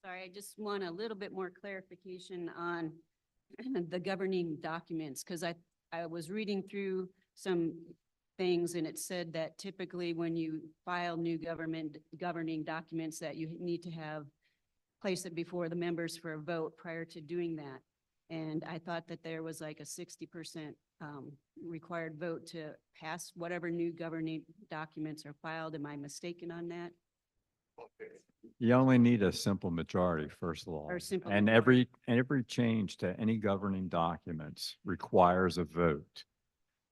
Sorry, I just want a little bit more clarification on the governing documents, because I was reading through some things and it said that typically when you file new governing documents that you need to place it before the members for a vote prior to doing that. And I thought that there was like a 60% required vote to pass whatever new governing documents are filed. Am I mistaken on that? You only need a simple majority, first of all. Or simple And majority. every change to any governing documents requires a vote.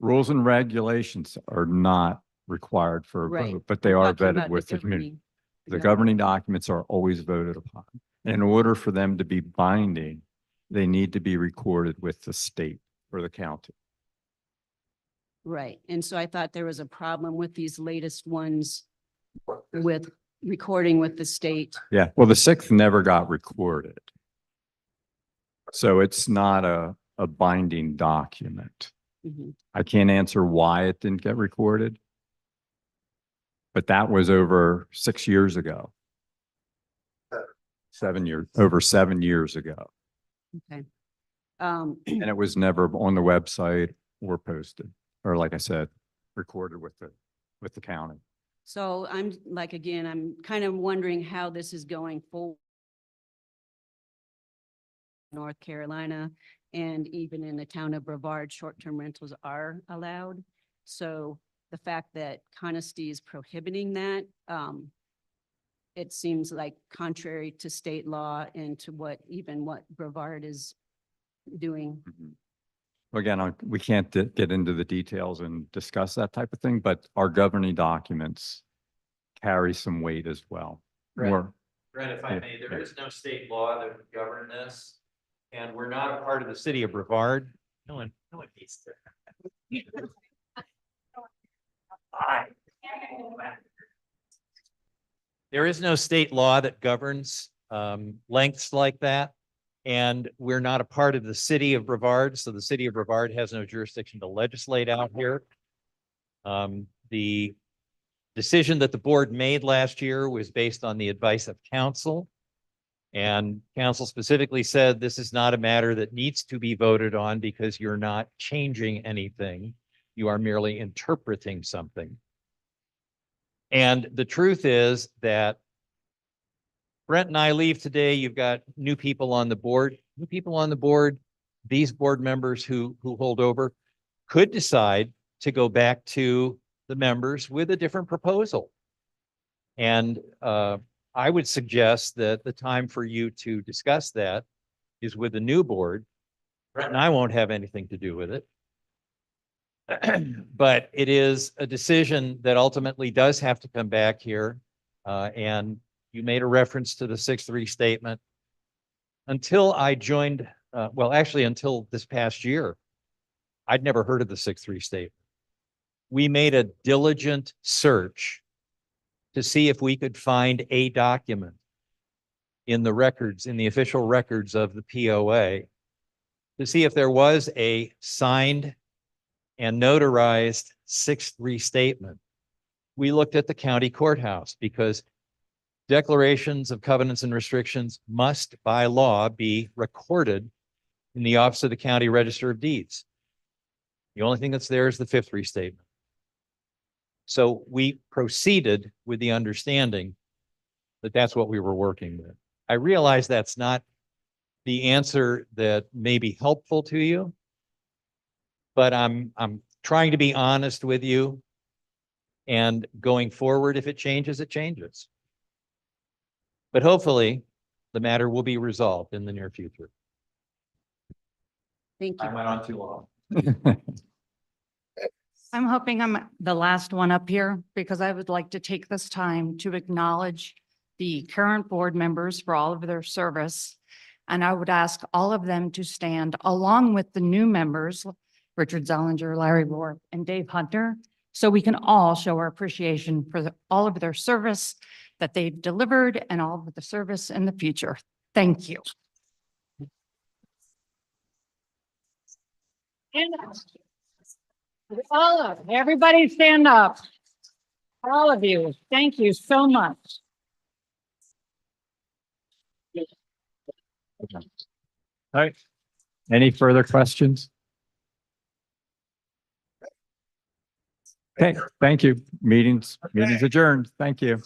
Rules and regulations are not required for a Right. vote, but they I'm are talking vetted about with the community. governing- The governing documents are always voted upon. In order for them to be binding, they need to be recorded with the state or the county. Right. And so I thought there was a problem with these latest ones with recording with the state. Yeah, well, the 6th never got recorded. So it's not a binding document. Mhm. I can't answer why it didn't get recorded. But that was over 6 years ago. 7 years, over 7 years ago. Okay. And it was never on the website or posted, or like I said, recorded with the county. So I'm like, again, I'm kind of wondering how this is going forward. North Carolina and even in the town of Brevard, short-term rentals are allowed. So the fact that Conisty is prohibiting that, it seems like contrary to state law and to what Brevard is doing. Mhm. Again, we can't get into the details and discuss that type of thing, but our governing documents carry some weight as well. Right. More, Brent, if I Yeah, may, yeah. there is no state law that would govern this. And we're not a part of the city of Brevard. No one needs to. There is no state law that governs lengths like that. And we're not a part of the city of Brevard, so the city of Brevard has no jurisdiction to legislate out here. The decision that the board made last year was based on the advice of council. And council specifically said this is not a matter that needs to be voted on because you're not changing anything. You are merely interpreting something. And the truth is that Brent and I leave today. You've got new people on the board. New people on the board, these board members who hold over could decide to go back to the members with a different proposal. And I would suggest that the time for you to discuss that is with the new board. Brent and I won't have anything to do with it. But it is a decision that ultimately does have to come back here. And you made a reference to the 6-3 statement. Until I joined, well, actually until this past year, I'd never heard of the 6-3 statement. We made a diligent search to see if we could find a document in the records, in the official records of the POA, to see if there was a signed and notarized 6-3 statement. We looked at the county courthouse because declarations of covenants and restrictions must by law be recorded in the office of the county register of deeds. The only thing that's there is the 5th restatement. So we proceeded with the understanding that that's what we were working with. I realize that's not the answer that may be helpful to you, but I'm trying to be honest with you, and going forward, if it changes, it changes. But hopefully the matter will be resolved in the near future. Thank you. I went on too long. I'm hoping I'm the last one up here because I would like to take this time to acknowledge the current board members for all of their service. And I would ask all of them to stand along with the new members, Richard Zellinger, Larry Rohr, and Dave Hunter, so we can all show our appreciation for all of their service that they've delivered and all of the service in the future. Thank you. All of, everybody stand up. All of you, thank you so much. All right. Any further questions? Okay, thank you. Meetings adjourned. Thank you.